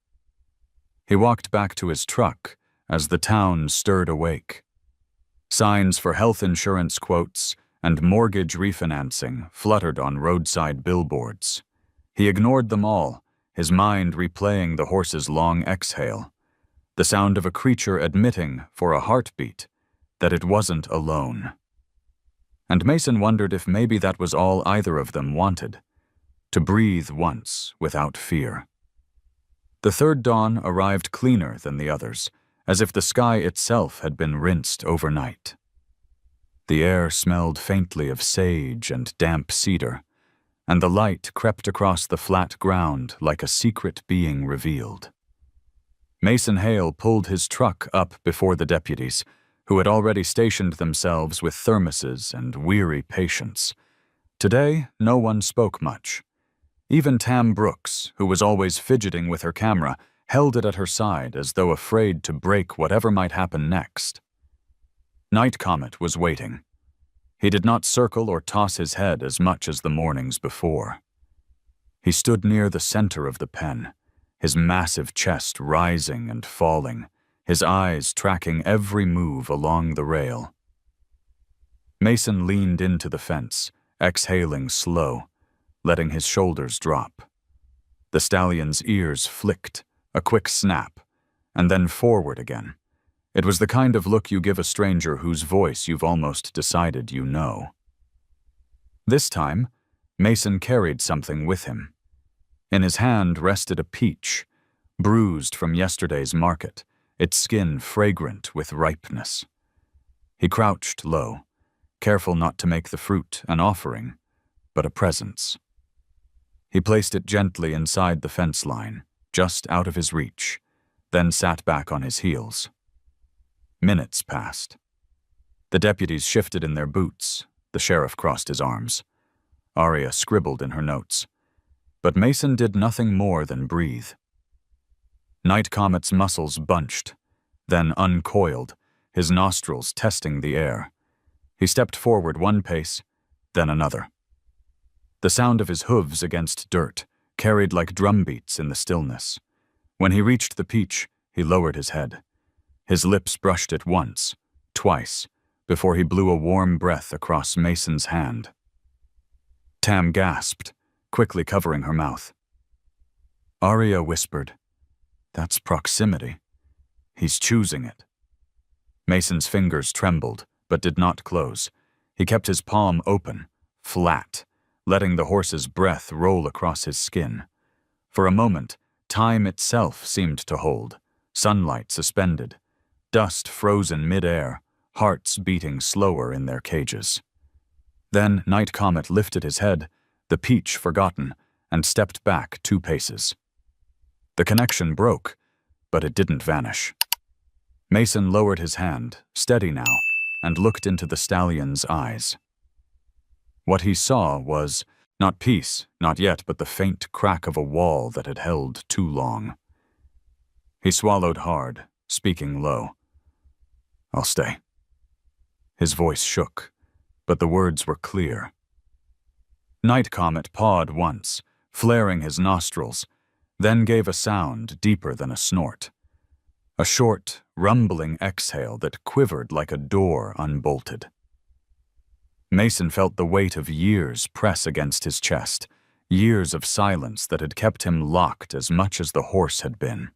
He walked back to his truck as the town stirred awake. Signs for health insurance quotes and mortgage refinancing fluttered on roadside billboards. He ignored them all, his mind replaying the horse's long exhale, the sound of a creature admitting, for a heartbeat, that it wasn't alone. And Mason wondered if maybe that was all either of them wanted, to breathe once without fear. The third dawn arrived cleaner than the others, as if the sky itself had been rinsed overnight. The air smelled faintly of sage and damp cedar, and the light crept across the flat ground like a secret being revealed. Mason Hale pulled his truck up before the deputies, who had already stationed themselves with thermoses and weary patience. Today, no one spoke much. Even Tam Brooks, who was always fidgeting with her camera, held it at her side as though afraid to break whatever might happen next. Night Comet was waiting. He did not circle or toss his head as much as the mornings before. He stood near the center of the pen, his massive chest rising and falling, his eyes tracking every move along the rail. Mason leaned into the fence, exhaling slow, letting his shoulders drop. The stallion's ears flicked, a quick snap, and then forward again. It was the kind of look you give a stranger whose voice you've almost decided you know. This time, Mason carried something with him. In his hand rested a peach, bruised from yesterday's market, its skin fragrant with ripeness. He crouched low, careful not to make the fruit an offering, but a presence. He placed it gently inside the fence line, just out of his reach, then sat back on his heels. Minutes passed. The deputies shifted in their boots. The sheriff crossed his arms. Arya scribbled in her notes. But Mason did nothing more than breathe. Night Comet's muscles bunched, then uncoiled, his nostrils testing the air. He stepped forward one pace, then another. The sound of his hooves against dirt carried like drumbeats in the stillness. When he reached the peach, he lowered his head. His lips brushed it once, twice, before he blew a warm breath across Mason's hand. Tam gasped, quickly covering her mouth. Arya whispered, "That's proximity. He's choosing it." Mason's fingers trembled, but did not close. He kept his palm open, flat, letting the horse's breath roll across his skin. For a moment, time itself seemed to hold, sunlight suspended, dust frozen mid-air, hearts beating slower in their cages. Then Night Comet lifted his head, the peach forgotten, and stepped back 2 paces. The connection broke, but it didn't vanish. Mason lowered his hand, steady now, and looked into the stallion's eyes. What he saw was not peace, not yet, but the faint crack of a wall that had held too long. He swallowed hard, speaking low. "I'll stay." His voice shook, but the words were clear. Night Comet pawed once, flaring his nostrils, then gave a sound deeper than a snort. A short, rumbling exhale that quivered like a door unbolted. Mason felt the weight of years press against his chest, years of silence that had kept him locked as much as the horse had been.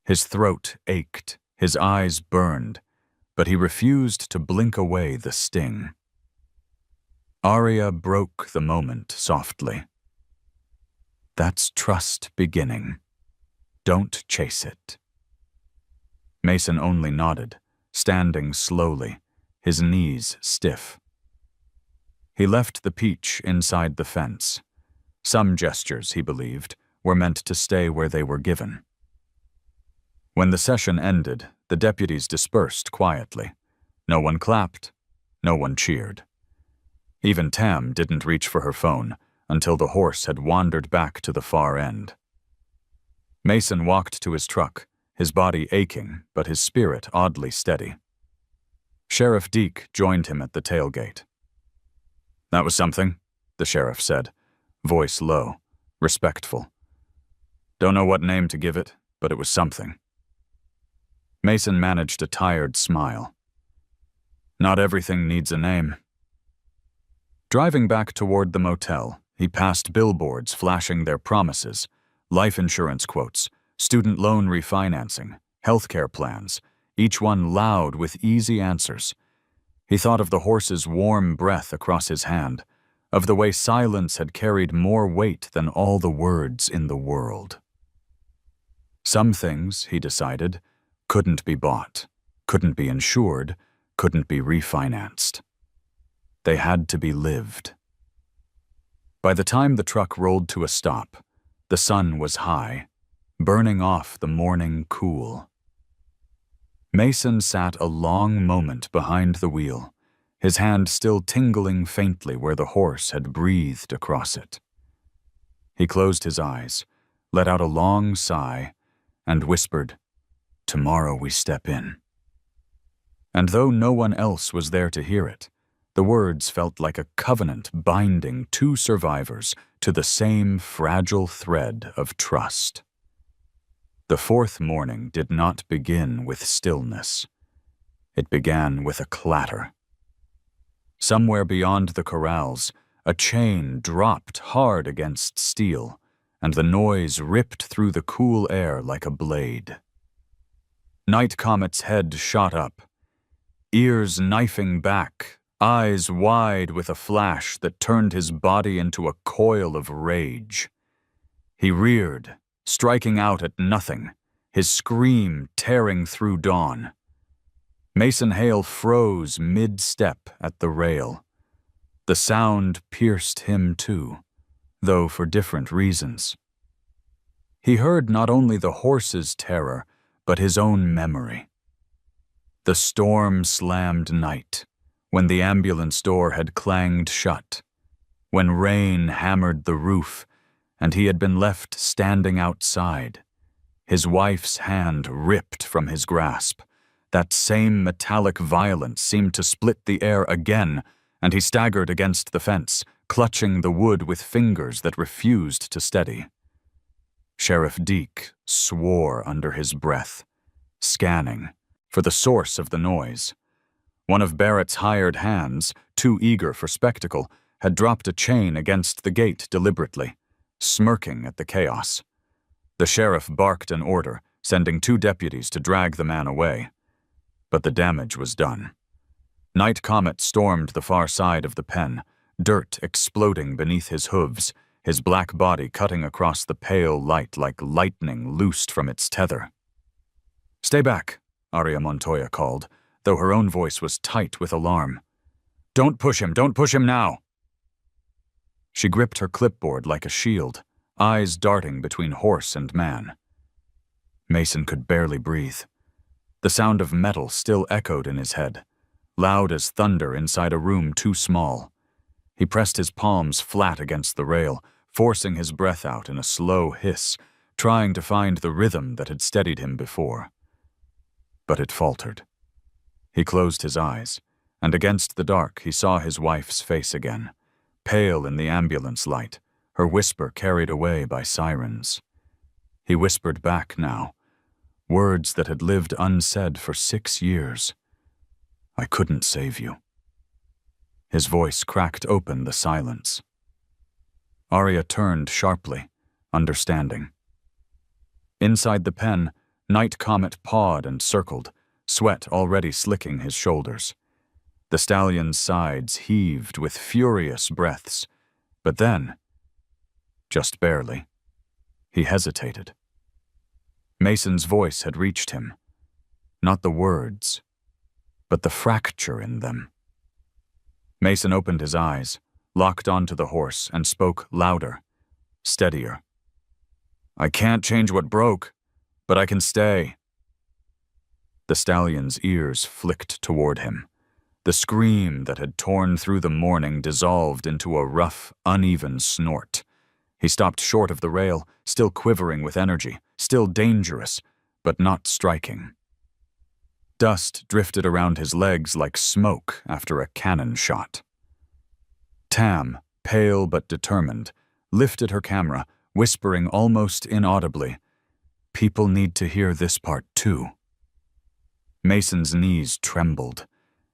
His throat ached, his eyes burned, but he refused to blink away the sting. Arya broke the moment softly. "That's trust beginning. Don't chase it." Mason only nodded, standing slowly, his knees stiff. He left the peach inside the fence. Some gestures, he believed, were meant to stay where they were given. When the session ended, the deputies dispersed quietly. No one clapped, no one cheered. Even Tam didn't reach for her phone until the horse had wandered back to the far end. Mason walked to his truck, his body aching, but his spirit oddly steady. Sheriff Deke joined him at the tailgate. "That was something," the sheriff said, voice low, respectful. "Don't know what name to give it, but it was something." Mason managed a tired smile. "Not everything needs a name." Driving back toward the motel, he passed billboards flashing their promises, life insurance quotes, student loan refinancing, healthcare plans, each one loud with easy answers. He thought of the horse's warm breath across his hand, of the way silence had carried more weight than all the words in the world. Some things, he decided, couldn't be bought, couldn't be insured, couldn't be refinanced. They had to be lived. By the time the truck rolled to a stop, the sun was high, burning off the morning cool. Mason sat a long moment behind the wheel, his hand still tingling faintly where the horse had breathed across it. He closed his eyes, let out a long sigh, and whispered, "Tomorrow we step in." And though no one else was there to hear it, the words felt like a covenant binding 2 survivors to the same fragile thread of trust. The 4th morning did not begin with stillness. It began with a clatter. Somewhere beyond the corrals, a chain dropped hard against steel, and the noise ripped through the cool air like a blade. Night Comet's head shot up, ears knifing back, eyes wide with a flash that turned his body into a coil of rage. He reared, striking out at nothing, his scream tearing through dawn. Mason Hale froze mid-step at the rail. The sound pierced him too, though for different reasons. He heard not only the horse's terror, but his own memory. The storm-slammed night, when the ambulance door had clanged shut, when rain hammered the roof, and he had been left standing outside, His wife's hand ripped from his grasp. That same metallic violence seemed to split the air again, and he staggered against the fence, clutching the wood with fingers that refused to steady. Sheriff Deke swore under his breath, scanning for the source of the noise. One of Barrett's hired hands, too eager for spectacle, had dropped a chain against the gate deliberately, smirking at the chaos. The sheriff barked an order, sending 2 deputies to drag the man away. But the damage was done. Night Comet stormed the far side of the pen, dirt exploding beneath his hooves, his black body cutting across the pale light like lightning loosed from its tether. "Stay back," Aria Montoya called, though her own voice was tight with alarm. Don't push him now." She gripped her clipboard like a shield, eyes darting between horse and man. Mason could barely breathe. The sound of metal still echoed in his head, loud as thunder inside a room too small. He pressed his palms flat against the rail, forcing his breath out in a slow hiss, trying to find the rhythm that had steadied him before. But it faltered. He closed his eyes, and against the dark he saw his wife's face again, pale in the ambulance light, her whisper carried away by sirens. He whispered back now, words that had lived unsaid for 6 years. "I couldn't save you." His voice cracked open the silence. Aria turned sharply, understanding. Inside the pen, Night Comet pawed and circled, sweat already slicking his shoulders. The stallion's sides heaved with furious breaths, but then, just barely, he hesitated. Mason's voice had reached him, not the words, but the fracture in them. Mason opened his eyes, locked onto the horse, and spoke louder, steadier. "I can't change what broke, but I can stay." The stallion's ears flicked toward him. The scream that had torn through the morning dissolved into a rough, uneven snort. He stopped short of the rail, still quivering with energy, still dangerous, but not striking. Dust drifted around his legs like smoke after a cannon shot. Tam, pale but determined, lifted her camera, whispering almost inaudibly, "People need to hear this part too." Mason's knees trembled.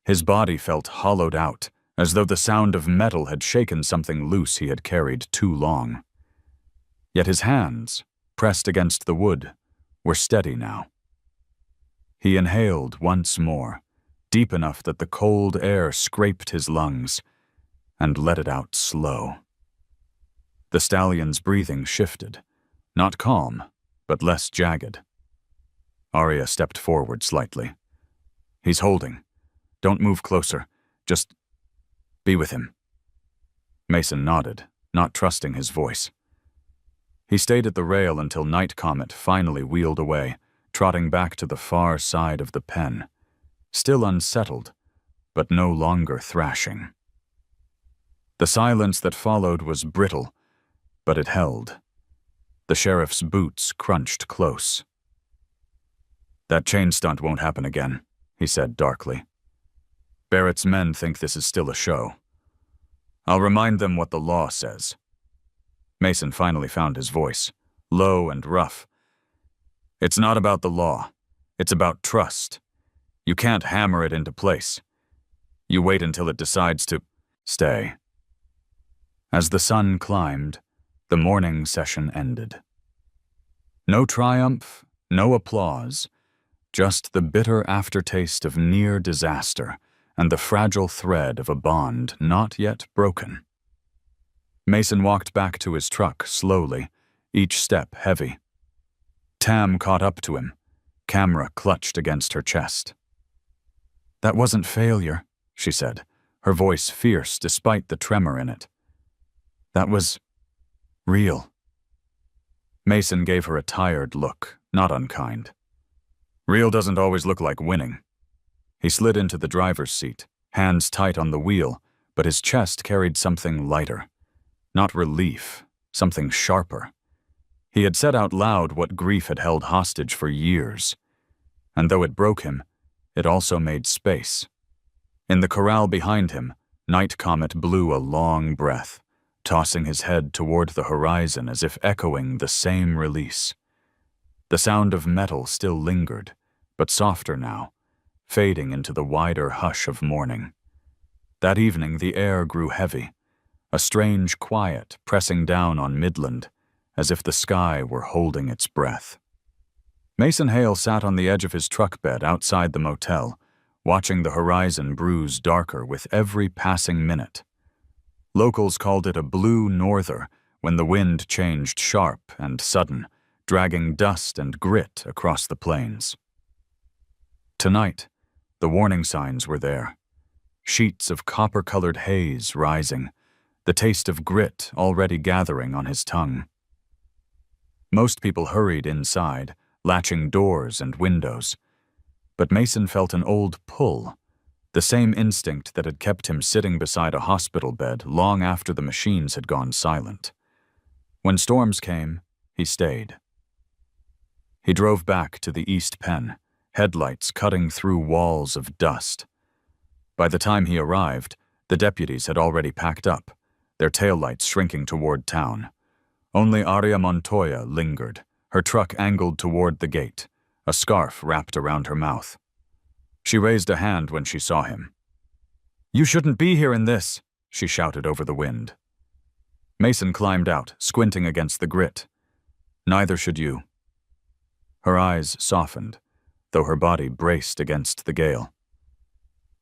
His body felt hollowed out, as though the sound of metal had shaken something loose he had carried too long. Yet his hands, pressed against the wood, were steady now. He inhaled once more, deep enough that the cold air scraped his lungs, and let it out slow. The stallion's breathing shifted, not calm, but less jagged. Aria stepped forward slightly. "He's holding. Don't move closer. Just be with him." Mason nodded, not trusting his voice. He stayed at the rail until Night Comet finally wheeled away, trotting back to the far side of the pen, still unsettled, but no longer thrashing. The silence that followed was brittle, but it held. The sheriff's boots crunched close. "That chain stunt won't happen again," he said darkly. "Barrett's men think this is still a show. I'll remind them what the law says." Mason finally found his voice, low and rough. "It's not about the law. It's about trust. You can't hammer it into place. You wait until it decides to stay." As the sun climbed, the morning session ended. No triumph, no applause, just the bitter aftertaste of near disaster and the fragile thread of a bond not yet broken. Mason walked back to his truck slowly, each step heavy. Tam caught up to him, camera clutched against her chest. "That wasn't failure," she said, her voice fierce despite the tremor in it. "That was real." Mason gave her a tired look, not unkind. "Real doesn't always look like winning." He slid into the driver's seat, hands tight on the wheel, but his chest carried something lighter. Not relief, something sharper. He had said out loud what grief had held hostage for years. And though it broke him, it also made space. In the corral behind him, Night Comet blew a long breath, tossing his head toward the horizon as if echoing the same release. The sound of metal still lingered, but softer now, fading into the wider hush of morning. That evening the air grew heavy, a strange quiet pressing down on Midland, as if the sky were holding its breath. Mason Hale sat on the edge of his truck bed outside the motel, watching the horizon bruise darker with every passing minute. Locals called it a blue norther when the wind changed sharp and sudden, dragging dust and grit across the plains. Tonight, the warning signs were there. Sheets of copper-colored haze rising, the taste of grit already gathering on his tongue. Most people hurried inside, latching doors and windows. But Mason felt an old pull, the same instinct that had kept him sitting beside a hospital bed long after the machines had gone silent. When storms came, he stayed. He drove back to the East Pen, headlights cutting through walls of dust. By the time he arrived, the deputies had already packed up, their taillights shrinking toward town. Only Aria Montoya lingered, her truck angled toward the gate, a scarf wrapped around her mouth. She raised a hand when she saw him. "You shouldn't be here in this," she shouted over the wind. Mason climbed out, squinting against the grit. "Neither should you." Her eyes softened, though her body braced against the gale.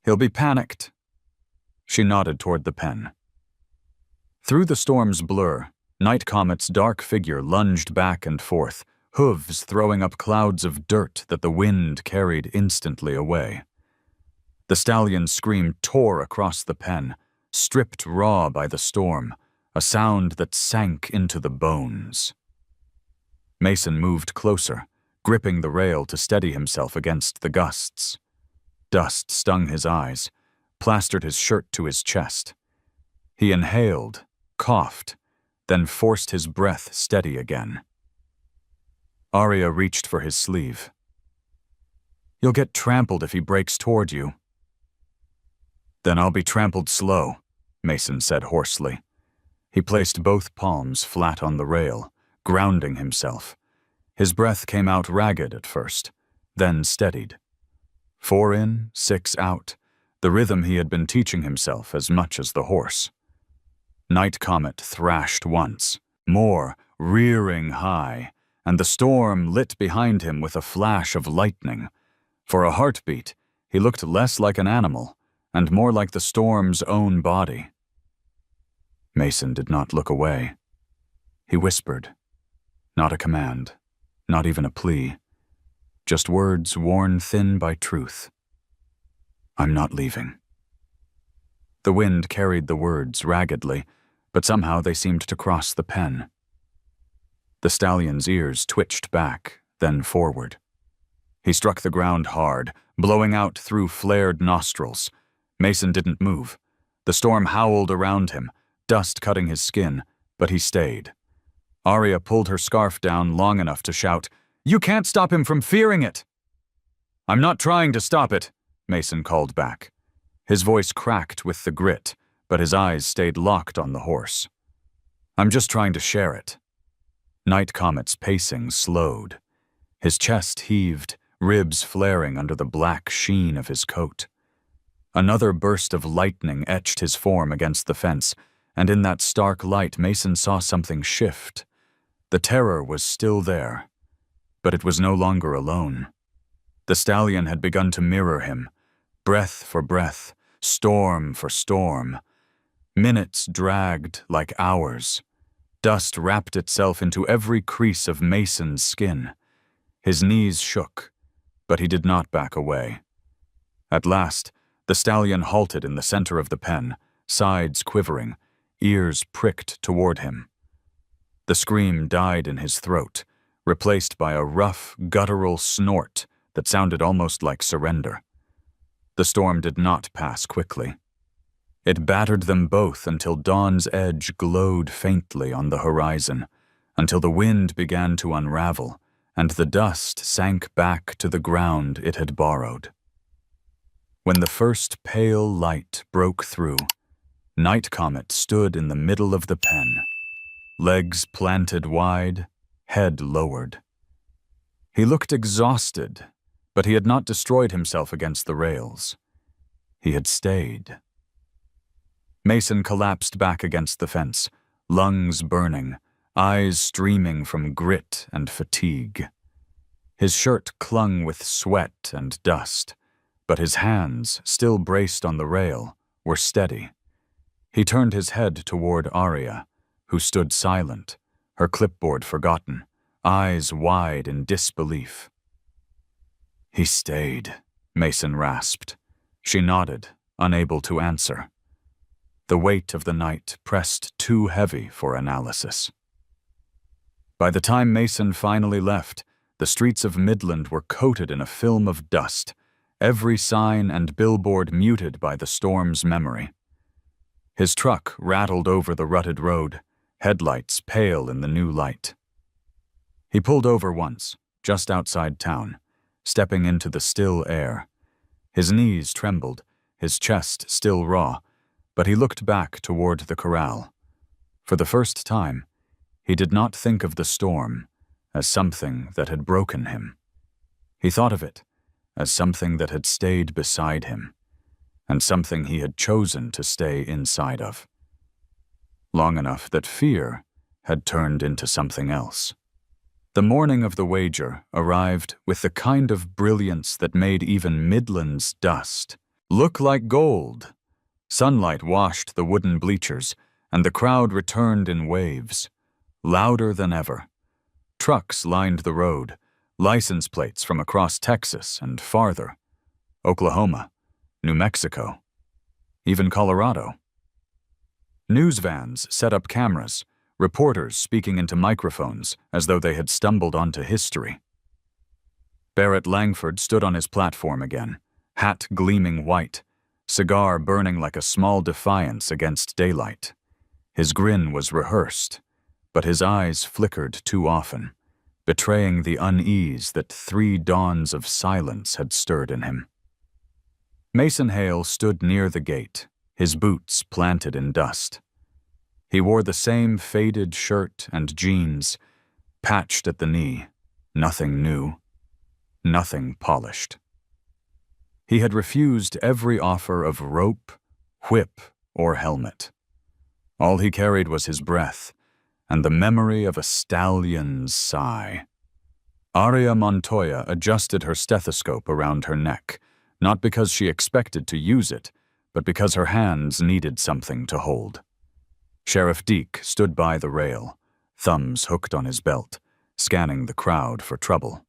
"He'll be panicked." She nodded toward the pen. Through the storm's blur, Night Comet's dark figure lunged back and forth, hooves throwing up clouds of dirt that the wind carried instantly away. The stallion's scream tore across the pen, stripped raw by the storm, a sound that sank into the bones. Mason moved closer, gripping the rail to steady himself against the gusts. Dust stung his eyes, plastered his shirt to his chest. He inhaled, coughed, then forced his breath steady again. Aria reached for his sleeve. "You'll get trampled if he breaks toward you." "Then I'll be trampled slow," Mason said hoarsely. He placed both palms flat on the rail, grounding himself. His breath came out ragged at first, then steadied. 4 in, 6 out, the rhythm he had been teaching himself as much as the horse. Night Comet thrashed once, more, rearing high, and the storm lit behind him with a flash of lightning. For a heartbeat, he looked less like an animal and more like the storm's own body. Mason did not look away. He whispered. Not a command, not even a plea, just words worn thin by truth. "I'm not leaving." The wind carried the words raggedly, but somehow they seemed to cross the pen. The stallion's ears twitched back, then forward. He struck the ground hard, blowing out through flared nostrils. Mason didn't move. The storm howled around him, dust cutting his skin, but he stayed. Aria pulled her scarf down long enough to shout, "You can't stop him from fearing it!" "I'm not trying to stop it," Mason called back. His voice cracked with the grit, but his eyes stayed locked on the horse. "I'm just trying to share it." Night Comet's pacing slowed. His chest heaved, ribs flaring under the black sheen of his coat. Another burst of lightning etched his form against the fence, and in that stark light Mason saw something shift. The terror was still there, but it was no longer alone. The stallion had begun to mirror him, breath for breath, storm for storm. Minutes dragged like hours. Dust wrapped itself into every crease of Mason's skin. His knees shook, but he did not back away. At last, the stallion halted in the center of the pen, sides quivering, ears pricked toward him. The scream died in his throat, replaced by a rough, guttural snort that sounded almost like surrender. The storm did not pass quickly. It battered them both until dawn's edge glowed faintly on the horizon, until the wind began to unravel and the dust sank back to the ground it had borrowed. When the first pale light broke through, Night Comet stood in the middle of the pen, legs planted wide, head lowered. He looked exhausted, but he had not destroyed himself against the rails. He had stayed. Mason collapsed back against the fence, lungs burning, eyes streaming from grit and fatigue. His shirt clung with sweat and dust, but his hands, still braced on the rail, were steady. He turned his head toward Arya, who stood silent, her clipboard forgotten, eyes wide in disbelief. "He stayed," Mason rasped. She nodded, unable to answer. The weight of the night pressed too heavy for analysis. By the time Mason finally left, the streets of Midland were coated in a film of dust, every sign and billboard muted by the storm's memory. His truck rattled over the rutted road, headlights pale in the new light. He pulled over once, just outside town, stepping into the still air. His knees trembled, his chest still raw, but he looked back toward the corral. For the first time, he did not think of the storm as something that had broken him. He thought of it as something that had stayed beside him, and something he had chosen to stay inside of. Long enough that fear had turned into something else. The morning of the wager arrived with the kind of brilliance that made even Midland's dust look like gold. Sunlight washed the wooden bleachers, and the crowd returned in waves, louder than ever. Trucks lined the road, license plates from across Texas and farther, Oklahoma, New Mexico, even Colorado. News vans set up cameras, reporters speaking into microphones as though they had stumbled onto history. Barrett Langford stood on his platform again, hat gleaming white, cigar burning like a small defiance against daylight. His grin was rehearsed, but his eyes flickered too often, betraying the unease that 3 dawns of silence had stirred in him. Mason Hale stood near the gate, his boots planted in dust. He wore the same faded shirt and jeans, patched at the knee, nothing new, nothing polished. He had refused every offer of rope, whip, or helmet. All he carried was his breath, and the memory of a stallion's sigh. Arya Montoya adjusted her stethoscope around her neck, not because she expected to use it, but because her hands needed something to hold. Sheriff Deke stood by the rail, thumbs hooked on his belt, scanning the crowd for trouble.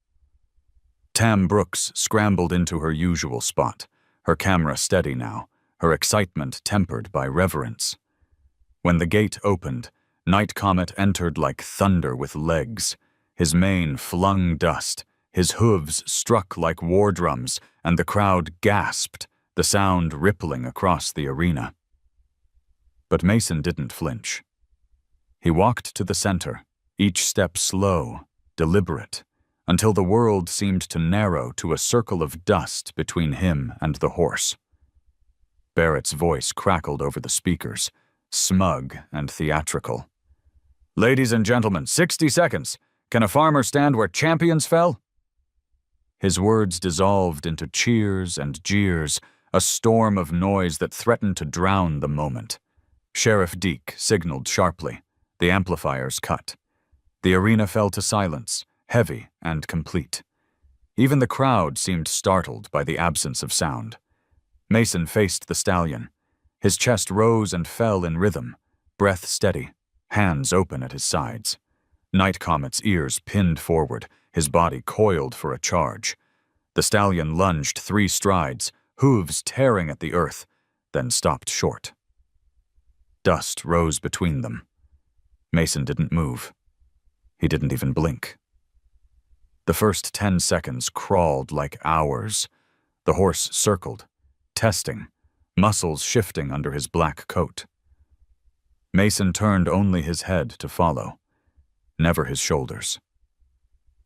Tam Brooks scrambled into her usual spot, her camera steady now, her excitement tempered by reverence. When the gate opened, Night Comet entered like thunder with legs. His mane flung dust, his hooves struck like war drums, and the crowd gasped, the sound rippling across the arena. But Mason didn't flinch. He walked to the center, each step slow, deliberate, until the world seemed to narrow to a circle of dust between him and the horse. Barrett's voice crackled over the speakers, smug and theatrical. "Ladies and gentlemen, 60 seconds. Can a farmer stand where champions fell?" His words dissolved into cheers and jeers, a storm of noise that threatened to drown the moment. Sheriff Deke signaled sharply. The amplifiers cut. The arena fell to silence, heavy and complete. Even the crowd seemed startled by the absence of sound. Mason faced the stallion. His chest rose and fell in rhythm, breath steady, hands open at his sides. Night Comet's ears pinned forward, his body coiled for a charge. The stallion lunged 3 strides, hooves tearing at the earth, then stopped short. Dust rose between them. Mason didn't move. He didn't even blink. The first 10 seconds crawled like hours. The horse circled, testing, muscles shifting under his black coat. Mason turned only his head to follow. never his shoulders.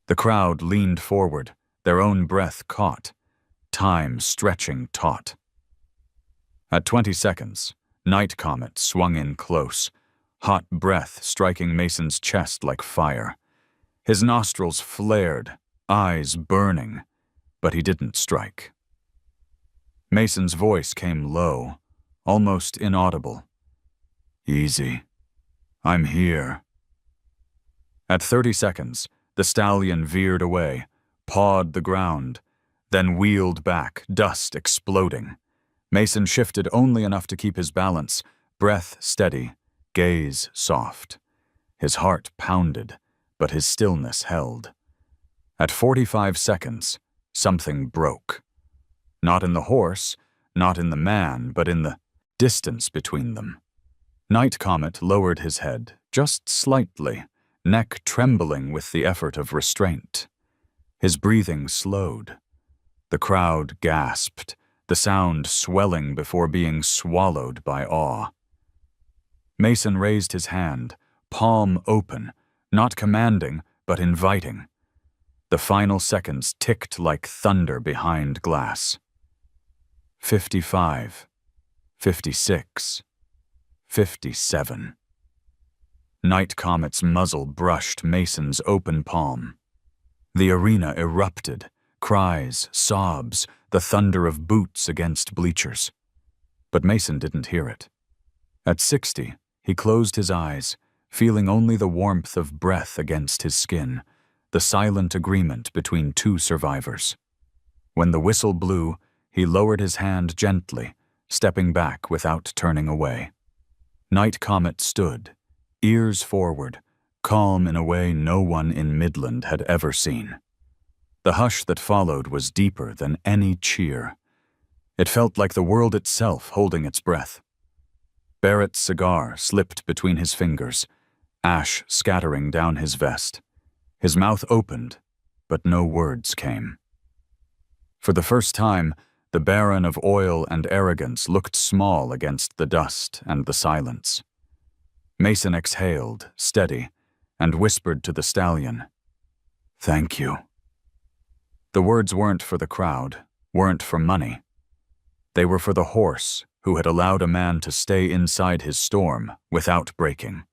The crowd leaned forward, their own breath caught, time stretching taut. At 20 seconds, Night Comet swung in close, hot breath striking Mason's chest like fire. His nostrils flared, eyes burning, but he didn't strike. Mason's voice came low, almost inaudible. "Easy. I'm here." At 30 seconds, the stallion veered away, pawed the ground, then wheeled back, dust exploding. Mason shifted only enough to keep his balance, breath steady, gaze soft. His heart pounded, but his stillness held. At 45 seconds, something broke. Not in the horse, not in the man, but in the distance between them. Night Comet lowered his head, just slightly, neck trembling with the effort of restraint. His breathing slowed. The crowd gasped, the sound swelling before being swallowed by awe. Mason raised his hand, palm open, not commanding, but inviting. The final seconds ticked like thunder behind glass. 55, 56, 57. Night Comet's muzzle brushed Mason's open palm. The arena erupted, cries, sobs, the thunder of boots against bleachers. But Mason didn't hear it. At 60, he closed his eyes, feeling only the warmth of breath against his skin, the silent agreement between two survivors. When the whistle blew, he lowered his hand gently, stepping back without turning away. Night Comet stood, ears forward, calm in a way no one in Midland had ever seen. The hush that followed was deeper than any cheer. It felt like the world itself holding its breath. Barrett's cigar slipped between his fingers, ash scattering down his vest. His mouth opened, but no words came. For the first time, the Baron of Oil and Arrogance looked small against the dust and the silence. Mason exhaled, steady, and whispered to the stallion, "Thank you." The words weren't for the crowd, weren't for money. They were for the horse who had allowed a man to stay inside his storm without breaking.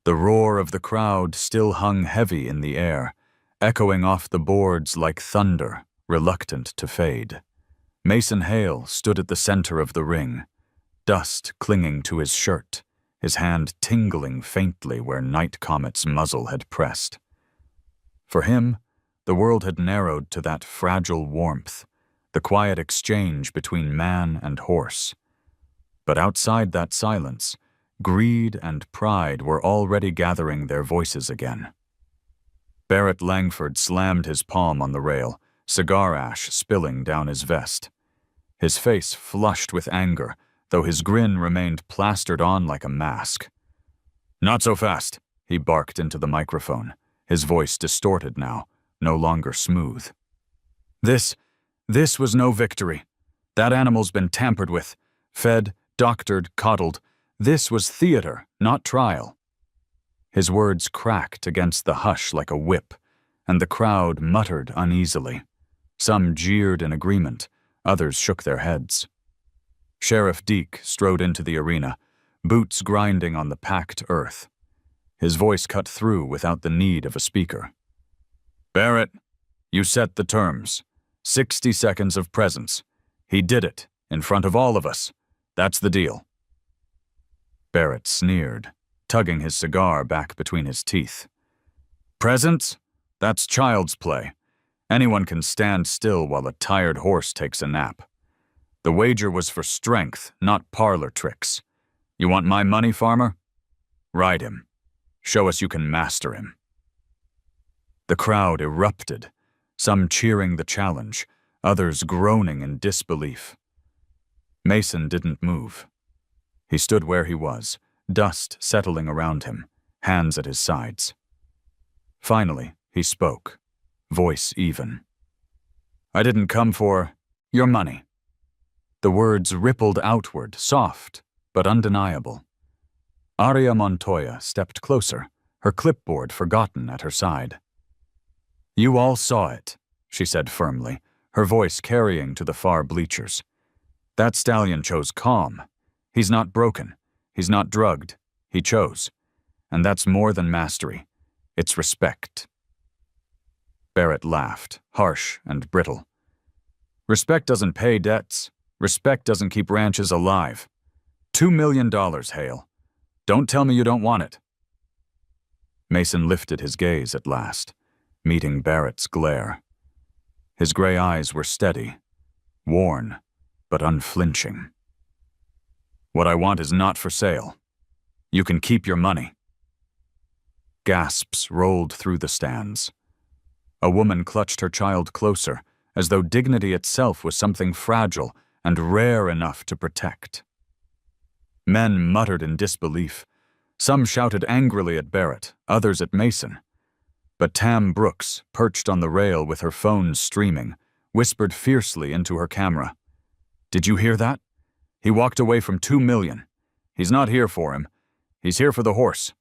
The roar of the crowd still hung heavy in the air, echoing off the boards like thunder, reluctant to fade. Mason Hale stood at the center of the ring, dust clinging to his shirt, his hand tingling faintly where Night Comet's muzzle had pressed. For him, the world had narrowed to that fragile warmth, the quiet exchange between man and horse. But outside that silence, greed and pride were already gathering their voices again. Barrett Langford slammed his palm on the rail, cigar ash spilling down his vest. His face flushed with anger, though his grin remained plastered on like a mask. "Not so fast," he barked into the microphone, his voice distorted now, no longer smooth. This was no victory. That animal's been tampered with, fed, doctored, coddled. This was theater, not trial." His words cracked against the hush like a whip, and the crowd muttered uneasily. Some jeered in agreement, others shook their heads. Sheriff Deke strode into the arena, boots grinding on the packed earth. His voice cut through without the need of a speaker. "Barrett, you set the terms. 60 seconds of presence. He did it, in front of all of us. That's the deal." Barrett sneered, tugging his cigar back between his teeth. "Presence? That's child's play. Anyone can stand still while a tired horse takes a nap. The wager was for strength, not parlor tricks. You want my money, farmer? Ride him. Show us you can master him." The crowd erupted, some cheering the challenge, others groaning in disbelief. Mason didn't move. He stood where he was, dust settling around him, hands at his sides. Finally, he spoke, voice even. "I didn't come for your money." The words rippled outward, soft, but undeniable. Aria Montoya stepped closer, her clipboard forgotten at her side. "You all saw it," she said firmly, her voice carrying to the far bleachers. "That stallion chose calm. He's not broken. He's not drugged. He chose. And that's more than mastery. It's respect." Barrett laughed, harsh and brittle. "Respect doesn't pay debts. Respect doesn't keep ranches alive. $2 million, Hale. Don't tell me you don't want it." Mason lifted his gaze at last, meeting Barrett's glare. His gray eyes were steady, worn, but unflinching. "What I want is not for sale. You can keep your money." Gasps rolled through the stands. A woman clutched her child closer, as though dignity itself was something fragile and rare enough to protect. Men muttered in disbelief. Some shouted angrily at Barrett, others at Mason. But Tam Brooks, perched on the rail with her phone streaming, whispered fiercely into her camera. "Did you hear that? He walked away from $2 million. He's not here for him. He's here for the horse."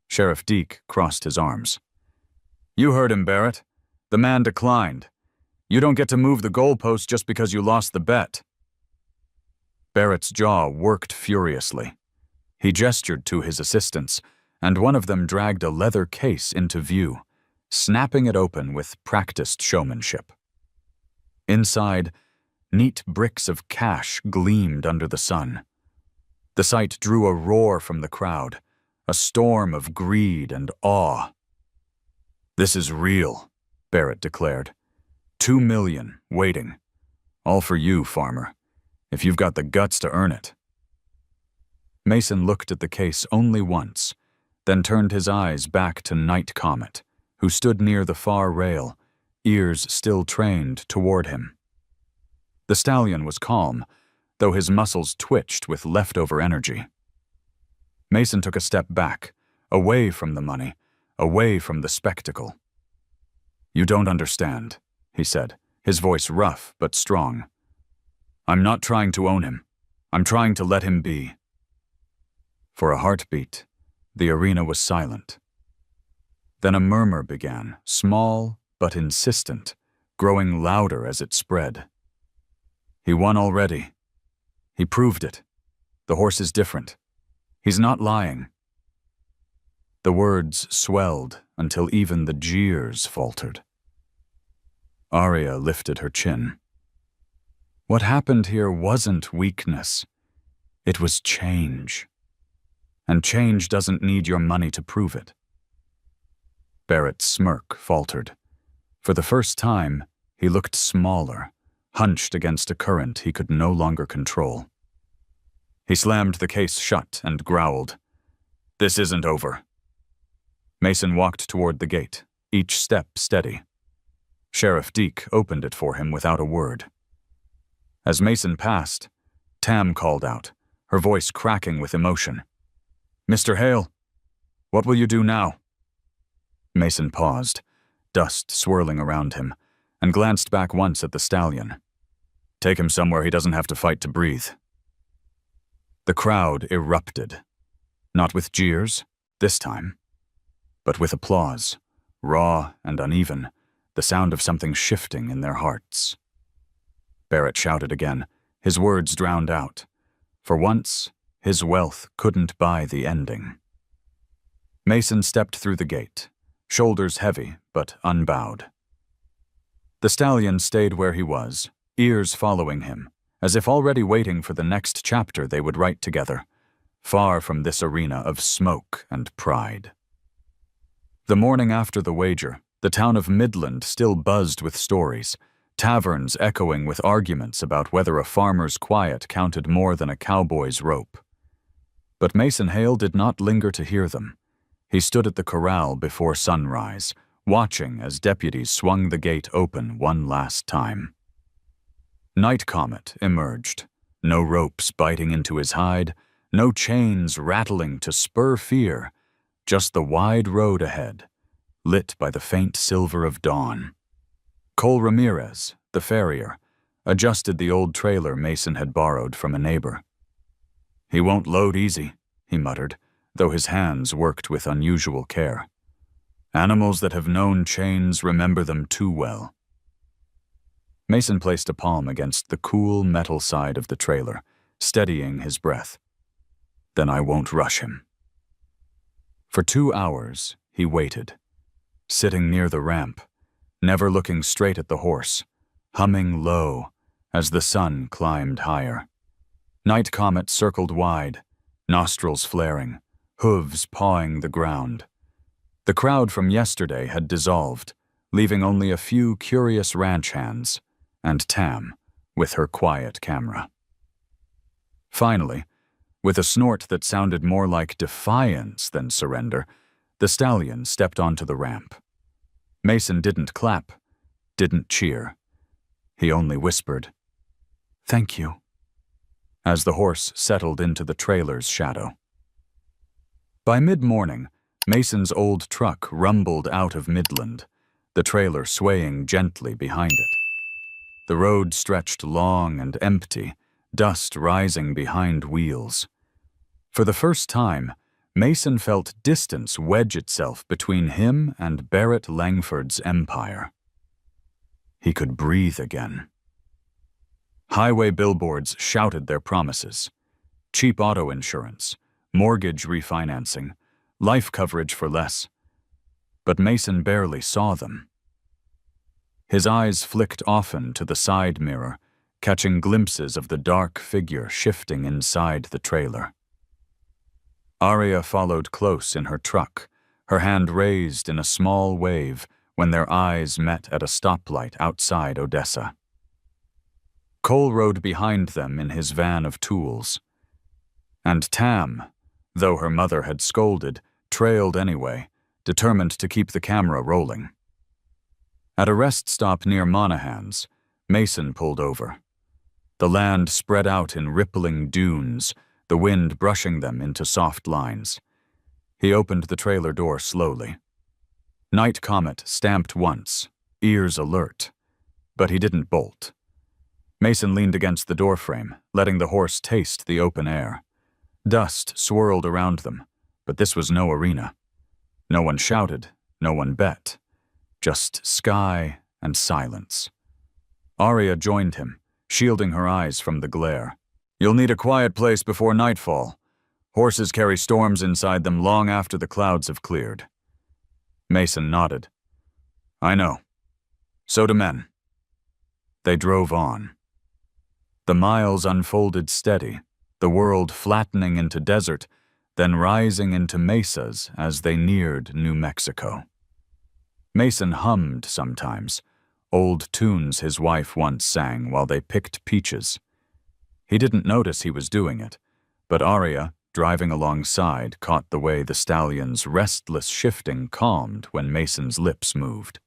Sheriff Deke crossed his arms. "You heard him, Barrett. The man declined. You don't get to move the goalpost just because you lost the bet." Barrett's jaw worked furiously. He gestured to his assistants, and one of them dragged a leather case into view, snapping it open with practiced showmanship. Inside, neat bricks of cash gleamed under the sun. The sight drew a roar from the crowd, a storm of greed and awe. "This is real," Barrett declared. $2 million, waiting. All for you, farmer, if you've got the guts to earn it." Mason looked at the case only once, then turned his eyes back to Night Comet, who stood near the far rail, ears still trained toward him. The stallion was calm, though his muscles twitched with leftover energy. Mason took a step back, away from the money, away from the spectacle. "You don't understand," he said, his voice rough but strong. "I'm not trying to own him. I'm trying to let him be." For a heartbeat, the arena was silent. Then a murmur began, small but insistent, growing louder as it spread. "He won already. He proved it. The horse is different. He's not lying." The words swelled until even the jeers faltered. Arya lifted her chin. What happened here wasn't weakness. It was change. And change doesn't need your money to prove it. Barrett's smirk faltered. For the first time, he looked smaller, hunched against a current he could no longer control. He slammed the case shut and growled, "This isn't over." Mason walked toward the gate, each step steady. Sheriff Deke opened it for him without a word. As Mason passed, Tam called out, her voice cracking with emotion. "Mr. Hale, what will you do now?" Mason paused, dust swirling around him, and glanced back once at the stallion. "Take him somewhere he doesn't have to fight to breathe." The crowd erupted, not with jeers, this time, but with applause, raw and uneven, the sound of something shifting in their hearts. Barrett shouted again, his words drowned out. For once, his wealth couldn't buy the ending. Mason stepped through the gate, shoulders heavy but unbowed. The stallion stayed where he was, ears following him, as if already waiting for the next chapter they would write together, far from this arena of smoke and pride. The morning after the wager, the town of Midland still buzzed with stories, taverns echoing with arguments about whether a farmer's quiet counted more than a cowboy's rope. But Mason Hale did not linger to hear them. He stood at the corral before sunrise, watching as deputies swung the gate open one last time. Night Comet emerged, no ropes biting into his hide, no chains rattling to spur fear, just the wide road ahead, lit by the faint silver of dawn. Cole Ramirez, the farrier, adjusted the old trailer Mason had borrowed from a neighbor. "He won't load easy," he muttered, though his hands worked with unusual care. Animals that have known chains remember them too well. Mason placed a palm against the cool metal side of the trailer, steadying his breath. Then I won't rush him. For 2 hours, he waited, sitting near the ramp, never looking straight at the horse, humming low as the sun climbed higher. Night Comet circled wide, nostrils flaring, hooves pawing the ground. The crowd from yesterday had dissolved, leaving only a few curious ranch hands, and Tam with her quiet camera. Finally, with a snort that sounded more like defiance than surrender, the stallion stepped onto the ramp. Mason didn't clap, didn't cheer. He only whispered, "Thank you," as the horse settled into the trailer's shadow. By mid-morning, Mason's old truck rumbled out of Midland, the trailer swaying gently behind it. The road stretched long and empty, dust rising behind wheels. For the first time, Mason felt distance wedge itself between him and Barrett Langford's empire. He could breathe again. Highway billboards shouted their promises: cheap auto insurance, mortgage refinancing, life coverage for less. But Mason barely saw them. His eyes flicked often to the side mirror, catching glimpses of the dark figure shifting inside the trailer. Aria followed close in her truck, her hand raised in a small wave when their eyes met at a stoplight outside Odessa. Cole rode behind them in his van of tools. And Tam, though her mother had scolded, trailed anyway, determined to keep the camera rolling. At a rest stop near Monahan's, Mason pulled over. The land spread out in rippling dunes, the wind brushing them into soft lines. He opened the trailer door slowly. Night Comet stamped once, ears alert, but he didn't bolt. Mason leaned against the doorframe, letting the horse taste the open air. Dust swirled around them, but this was no arena. No one shouted, no one bet. Just sky and silence. Aria joined him, shielding her eyes from the glare. "You'll need a quiet place before nightfall. Horses carry storms inside them long after the clouds have cleared." Mason nodded. "I know. So do men." They drove on. The miles unfolded steady, the world flattening into desert, then rising into mesas as they neared New Mexico. Mason hummed sometimes, old tunes his wife once sang while they picked peaches. He didn't notice he was doing it, but Aria, driving alongside, caught the way the stallion's restless shifting calmed when Mason's lips moved.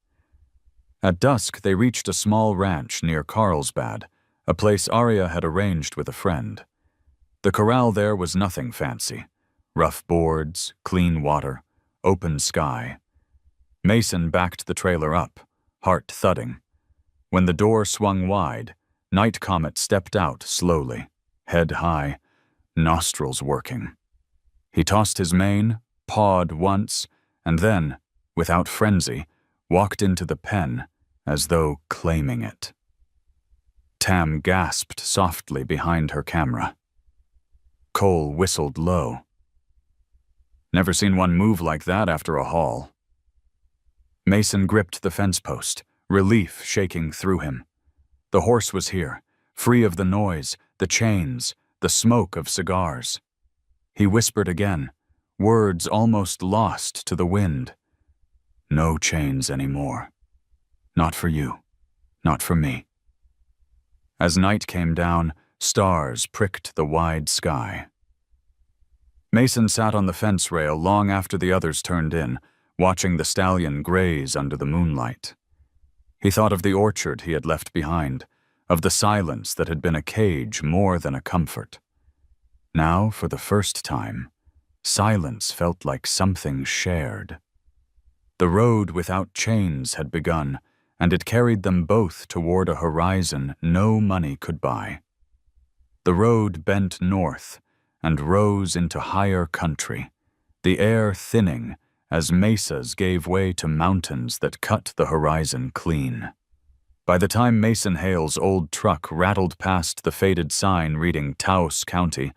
At dusk, they reached a small ranch near Carlsbad, a place Aria had arranged with a friend. The corral there was nothing fancy. Rough boards, clean water, open sky. Mason backed the trailer up, heart thudding. When the door swung wide, Night Comet stepped out slowly, head high, nostrils working. He tossed his mane, pawed once, and then, without frenzy, walked into the pen as though claiming it. Tam gasped softly behind her camera. Cole whistled low. Never seen one move like that after a haul. Mason gripped the fence post, relief shaking through him. The horse was here, free of the noise, the chains, the smoke of cigars. He whispered again, words almost lost to the wind. "No chains anymore. Not for you. Not for me." As night came down, stars pricked the wide sky. Mason sat on the fence rail long after the others turned in, watching the stallion graze under the moonlight. He thought of the orchard he had left behind, of the silence that had been a cage more than a comfort. Now, for the first time, silence felt like something shared. The road without chains had begun, and it carried them both toward a horizon no money could buy. The road bent north and rose into higher country, the air thinning as mesas gave way to mountains that cut the horizon clean. By the time Mason Hale's old truck rattled past the faded sign reading Taos County,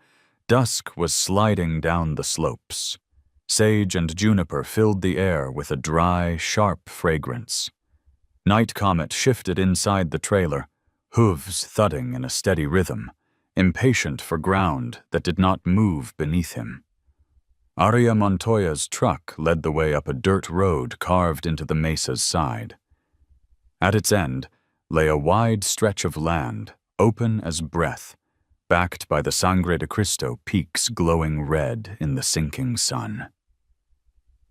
dusk was sliding down the slopes. Sage and juniper filled the air with a dry, sharp fragrance. Night Comet shifted inside the trailer, hooves thudding in a steady rhythm, impatient for ground that did not move beneath him. Aria Montoya's truck led the way up a dirt road carved into the mesa's side. At its end lay a wide stretch of land, open as breath, backed by the Sangre de Cristo peaks glowing red in the sinking sun.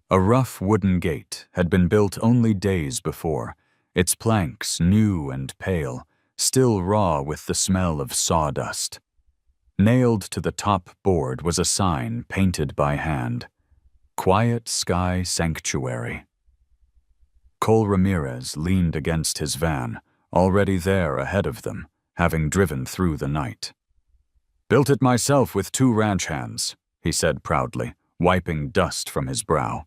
A rough wooden gate had been built only days before, its planks new and pale, still raw with the smell of sawdust. Nailed to the top board was a sign painted by hand, Quiet Sky Sanctuary. Cole Ramirez leaned against his van, already there ahead of them, having driven through the night. "Built it myself with 2 ranch hands," he said proudly, wiping dust from his brow.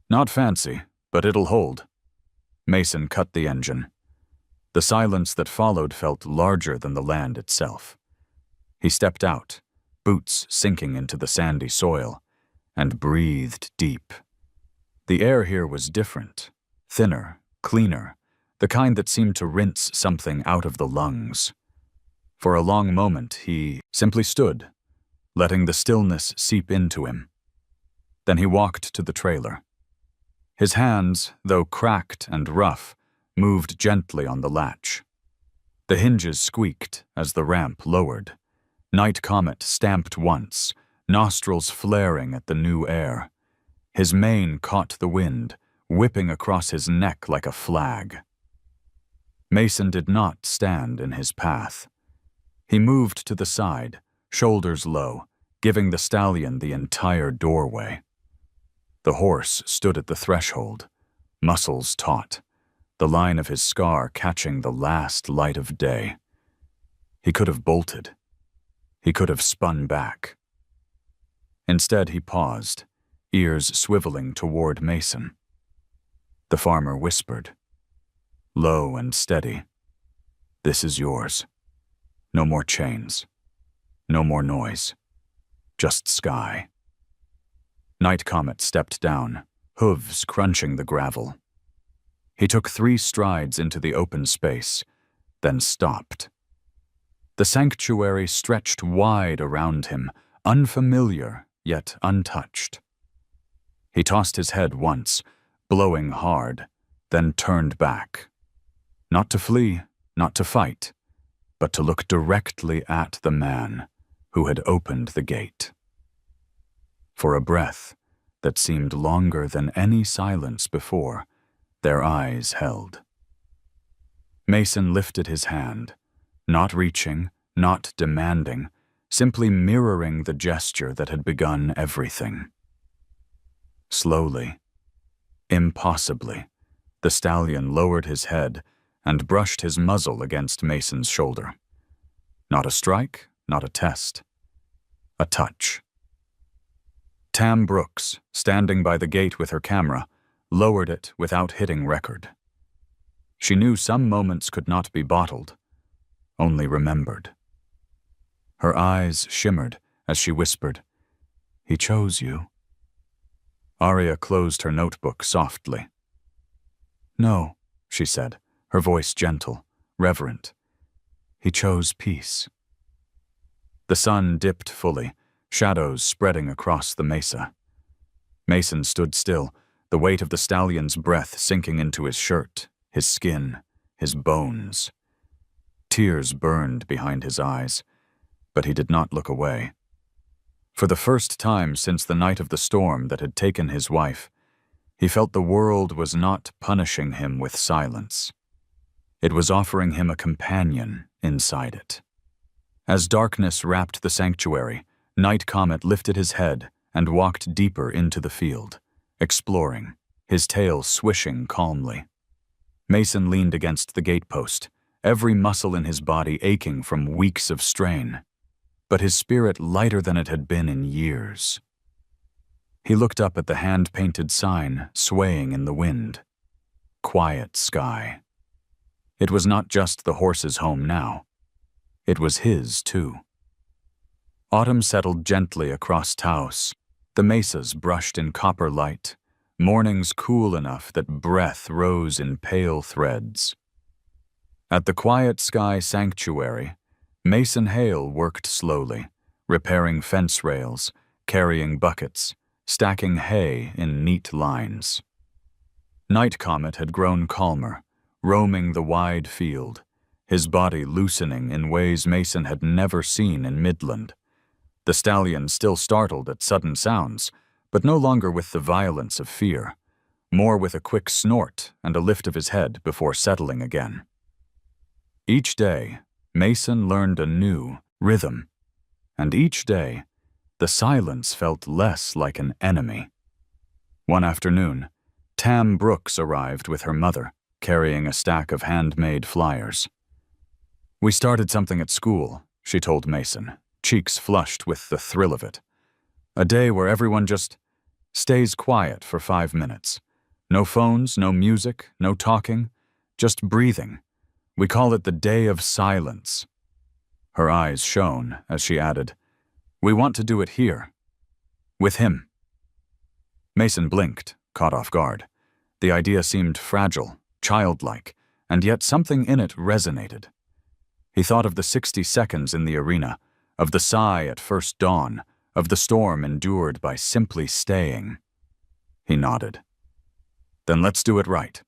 "Not fancy, but it'll hold." Mason cut the engine. The silence that followed felt larger than the land itself. He stepped out, boots sinking into the sandy soil, and breathed deep. The air here was different, thinner, cleaner, the kind that seemed to rinse something out of the lungs. For a long moment he simply stood, letting the stillness seep into him. Then he walked to the trailer. His hands, though cracked and rough, moved gently on the latch. The hinges squeaked as the ramp lowered. Night Comet stamped once, nostrils flaring at the new air. His mane caught the wind, whipping across his neck like a flag. Mason did not stand in his path. He moved to the side, shoulders low, giving the stallion the entire doorway. The horse stood at the threshold, muscles taut, the line of his scar catching the last light of day. He could have bolted. He could have spun back. Instead, he paused, ears swiveling toward Mason. The farmer whispered, low and steady, "This is yours. No more chains. No more noise. Just sky." Night Comet stepped down, hooves crunching the gravel. He took 3 strides into the open space, then stopped. The sanctuary stretched wide around him, unfamiliar yet untouched. He tossed his head once, blowing hard, then turned back. Not to flee, not to fight, but to look directly at the man who had opened the gate. For a breath that seemed longer than any silence before, their eyes held. Mason lifted his hand, not reaching, not demanding, simply mirroring the gesture that had begun everything. Slowly, impossibly, the stallion lowered his head and brushed his muzzle against Mason's shoulder. Not a strike, not a test. A touch. Tam Brooks, standing by the gate with her camera, lowered it without hitting record. She knew some moments could not be bottled, only remembered. Her eyes shimmered as she whispered, "He chose you." Aria closed her notebook softly. "No," she said, her voice gentle, reverent. "He chose peace." The sun dipped fully, shadows spreading across the mesa. Mason stood still, the weight of the stallion's breath sinking into his shirt, his skin, his bones. Tears burned behind his eyes, but he did not look away. For the first time since the night of the storm that had taken his wife, he felt the world was not punishing him with silence. It was offering him a companion inside it. As darkness wrapped the sanctuary, Night Comet lifted his head and walked deeper into the field, exploring, his tail swishing calmly. Mason leaned against the gatepost, every muscle in his body aching from weeks of strain, but his spirit lighter than it had been in years. He looked up at the hand-painted sign swaying in the wind. Quiet Sky. It was not just the horse's home now. It was his, too. Autumn settled gently across Taos. The mesas brushed in copper light, mornings cool enough that breath rose in pale threads. At the Quiet Sky Sanctuary, Mason Hale worked slowly, repairing fence rails, carrying buckets, stacking hay in neat lines. Night Comet had grown calmer, roaming the wide field, his body loosening in ways Mason had never seen in Midland. The stallion still startled at sudden sounds, but no longer with the violence of fear, more with a quick snort and a lift of his head before settling again. Each day, Mason learned a new rhythm, and each day, the silence felt less like an enemy. One afternoon, Tam Brooks arrived with her mother, carrying a stack of handmade flyers. "We started something at school," she told Mason, cheeks flushed with the thrill of it. "A day where everyone just stays quiet for 5 minutes. No phones, no music, no talking, just breathing. We call it the Day of Silence." Her eyes shone as she added, "We want to do it here. With him." Mason blinked, caught off guard. The idea seemed fragile, childlike, and yet something in it resonated. He thought of the 60 seconds in the arena, of the sigh at first dawn, of the storm endured by simply staying. He nodded. "Then let's do it right."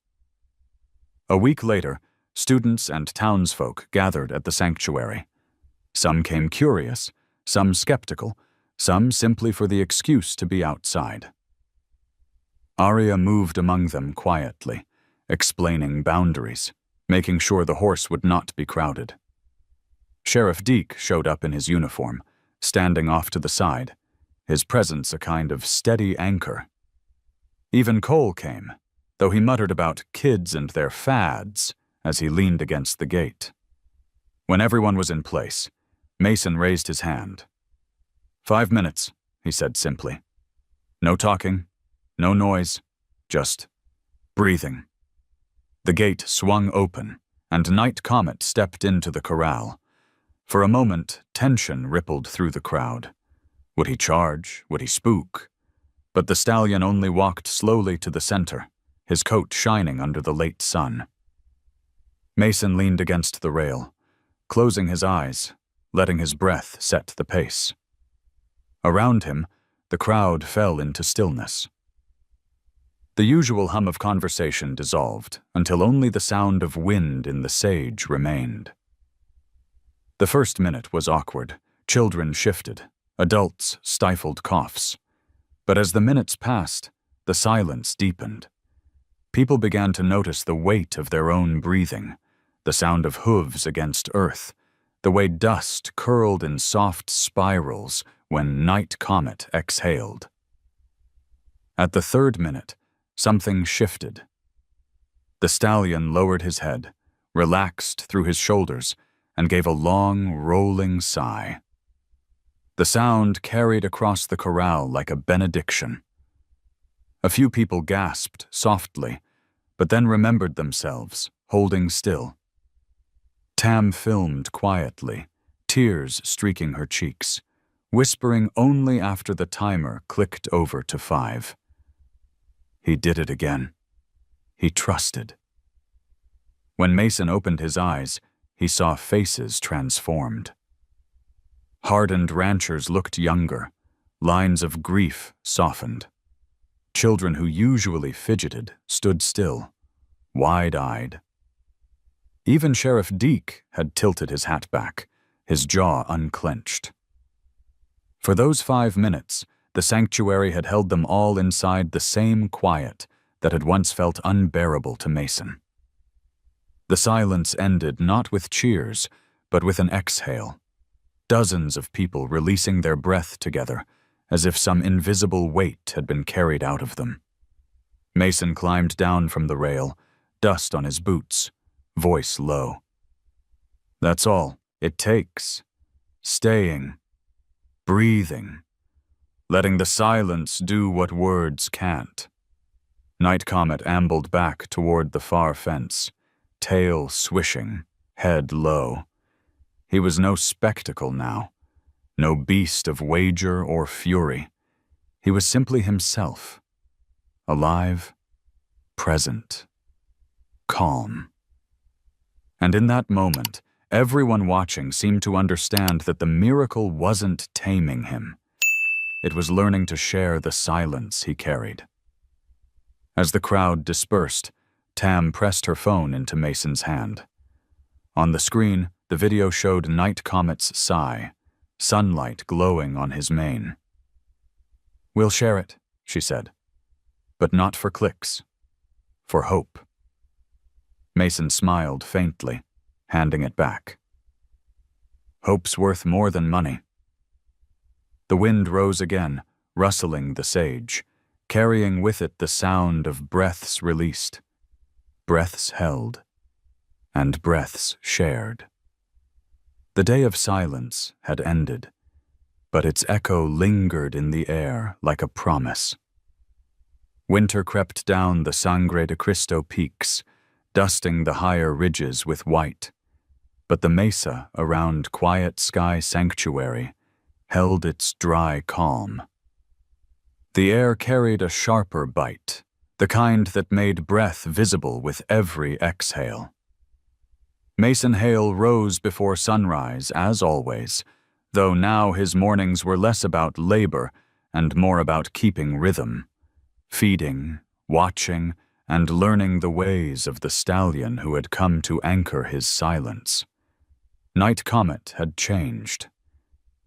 A week later, students and townsfolk gathered at the sanctuary. Some came curious, some skeptical, some simply for the excuse to be outside. Arya moved among them quietly, explaining boundaries, making sure the horse would not be crowded. Sheriff Deke showed up in his uniform, standing off to the side, his presence a kind of steady anchor. Even Cole came, though he muttered about kids and their fads as he leaned against the gate. When everyone was in place, Mason raised his hand. 5 minutes, he said simply. No talking, no noise, just breathing. The gate swung open, and Night Comet stepped into the corral. For a moment, tension rippled through the crowd. Would he charge? Would he spook? But the stallion only walked slowly to the center, his coat shining under the late sun. Mason leaned against the rail, closing his eyes, letting his breath set the pace. Around him, the crowd fell into stillness. The usual hum of conversation dissolved until only the sound of wind in the sage remained. The first minute was awkward. Children shifted. Adults stifled coughs. But as the minutes passed, the silence deepened. People began to notice the weight of their own breathing, the sound of hooves against earth, the way dust curled in soft spirals when Night Comet exhaled. At the third minute, something shifted. The stallion lowered his head, relaxed through his shoulders, and gave a long, rolling sigh. The sound carried across the corral like a benediction. A few people gasped softly, but then remembered themselves, holding still. Tam filmed quietly, tears streaking her cheeks, whispering only after the timer clicked over to 5. He did it again. He trusted. When Mason opened his eyes, he saw faces transformed. Hardened ranchers looked younger, lines of grief softened. Children who usually fidgeted stood still, wide-eyed. Even Sheriff Deke had tilted his hat back, his jaw unclenched. For those 5 minutes, the sanctuary had held them all inside the same quiet that had once felt unbearable to Mason. The silence ended not with cheers, but with an exhale. Dozens of people releasing their breath together, as if some invisible weight had been carried out of them. Mason climbed down from the rail, dust on his boots, voice low. That's all it takes. Staying. Breathing. letting the silence do what words can't. Night Comet ambled back toward the far fence, tail swishing, head low. He was no spectacle now, no beast of wager or fury. He was simply himself, alive, present, calm. And in that moment, everyone watching seemed to understand that the miracle wasn't taming him. It was learning to share the silence he carried. As the crowd dispersed, Tam pressed her phone into Mason's hand. On the screen, the video showed Night Comet's sigh, sunlight glowing on his mane. "We'll share it," she said, "but not for clicks, for hope." Mason smiled faintly, handing it back. "Hope's worth more than money." The wind rose again, rustling the sage, carrying with it the sound of breaths released, breaths held, and breaths shared. The day of silence had ended, but its echo lingered in the air like a promise. Winter crept down the Sangre de Cristo peaks, dusting the higher ridges with white, but the mesa around Quiet Sky Sanctuary held its dry calm. The air carried a sharper bite, the kind that made breath visible with every exhale. Mason Hale rose before sunrise, as always, though now his mornings were less about labor and more about keeping rhythm, feeding, watching, and learning the ways of the stallion who had come to anchor his silence. Night Comet had changed.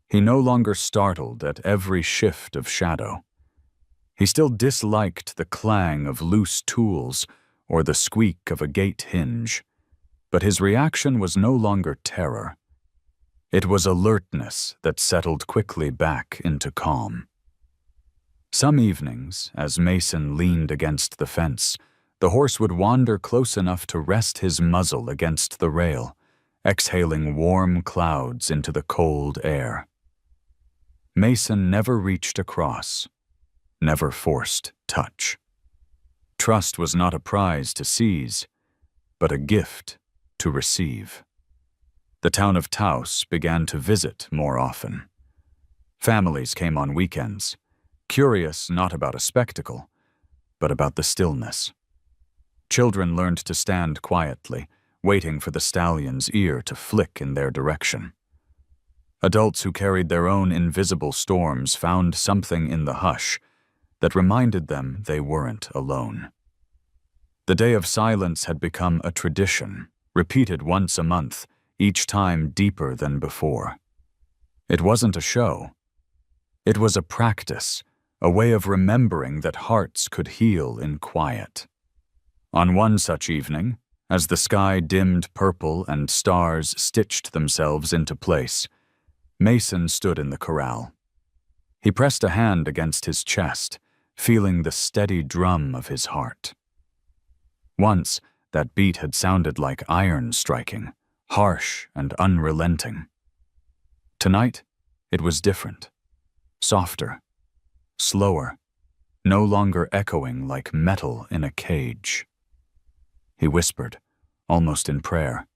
He no longer startled at every shift of shadow. He still disliked the clang of loose tools or the squeak of a gate hinge, but his reaction was no longer terror. It was alertness that settled quickly back into calm. Some evenings, as Mason leaned against the fence, the horse would wander close enough to rest his muzzle against the rail, exhaling warm clouds into the cold air. Mason never reached across, never forced touch. Trust was not a prize to seize, but a gift to receive. The town of Taos began to visit more often. Families came on weekends, curious not about a spectacle, but about the stillness. Children learned to stand quietly, waiting for the stallion's ear to flick in their direction. Adults who carried their own invisible storms found something in the hush that reminded them they weren't alone. The day of silence had become a tradition, repeated once a month, each time deeper than before. It wasn't a show. It was a practice, a way of remembering that hearts could heal in quiet. On one such evening, as the sky dimmed purple and stars stitched themselves into place, Mason stood in the corral. He pressed a hand against his chest, feeling the steady drum of his heart. Once, that beat had sounded like iron striking, harsh and unrelenting. Tonight, it was different, softer, slower, no longer echoing like metal in a cage. He whispered, almost in prayer,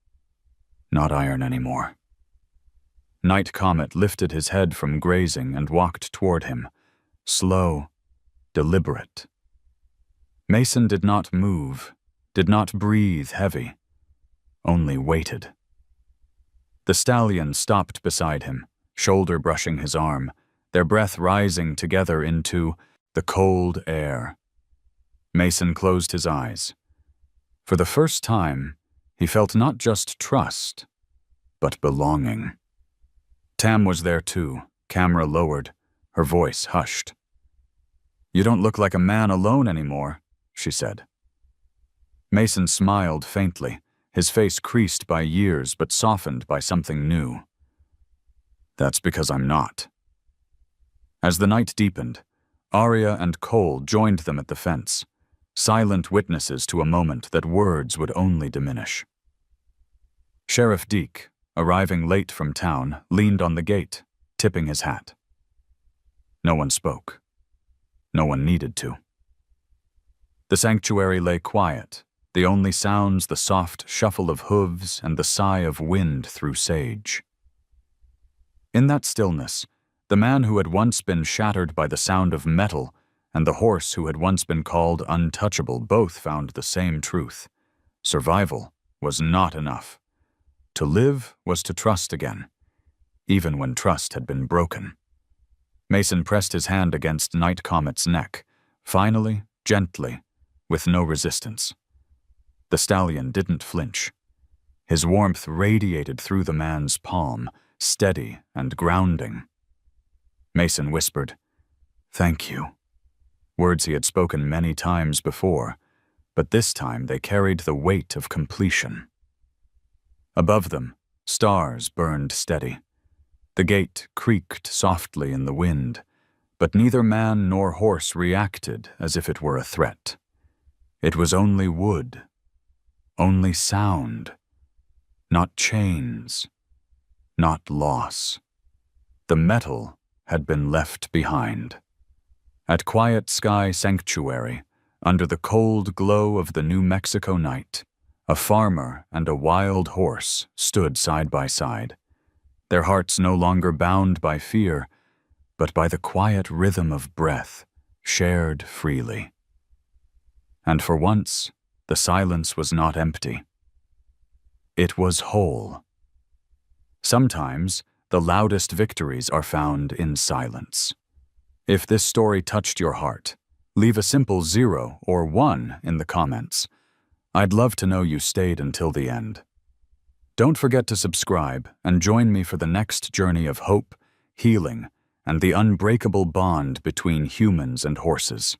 "Not iron anymore." Night Comet lifted his head from grazing and walked toward him, slow, deliberate. Mason did not move, did not breathe heavy, only waited. The stallion stopped beside him, shoulder brushing his arm, their breath rising together into the cold air. Mason closed his eyes. For the first time, he felt not just trust, but belonging. Tam was there too, camera lowered, her voice hushed. "You don't look like a man alone anymore," she said. Mason smiled faintly, his face creased by years but softened by something new. "That's because I'm not." As the night deepened, Arya and Cole joined them at the fence, silent witnesses to a moment that words would only diminish. Sheriff Deke, arriving late from town, leaned on the gate, tipping his hat. No one spoke. No one needed to. The sanctuary lay quiet, the only sounds the soft shuffle of hooves and the sigh of wind through sage. In that stillness, the man who had once been shattered by the sound of metal and the horse who had once been called untouchable both found the same truth. Survival was not enough. To live was to trust again, even when trust had been broken. Mason pressed his hand against Night Comet's neck, finally, gently, with no resistance. The stallion didn't flinch. His warmth radiated through the man's palm, steady and grounding. Mason whispered, "Thank you," words he had spoken many times before, but this time they carried the weight of completion. Above them, stars burned steady. The gate creaked softly in the wind, but neither man nor horse reacted as if it were a threat. It was only wood, only sound, not chains, not loss. The metal had been left behind. At Quiet Sky Sanctuary, under the cold glow of the New Mexico night, a farmer and a wild horse stood side by side, their hearts no longer bound by fear, but by the quiet rhythm of breath shared freely. And for once, the silence was not empty. It was whole. Sometimes, the loudest victories are found in silence. If this story touched your heart, leave a simple 0 or 1 in the comments. I'd love to know you stayed until the end. Don't forget to subscribe and join me for the next journey of hope, healing, and the unbreakable bond between humans and horses.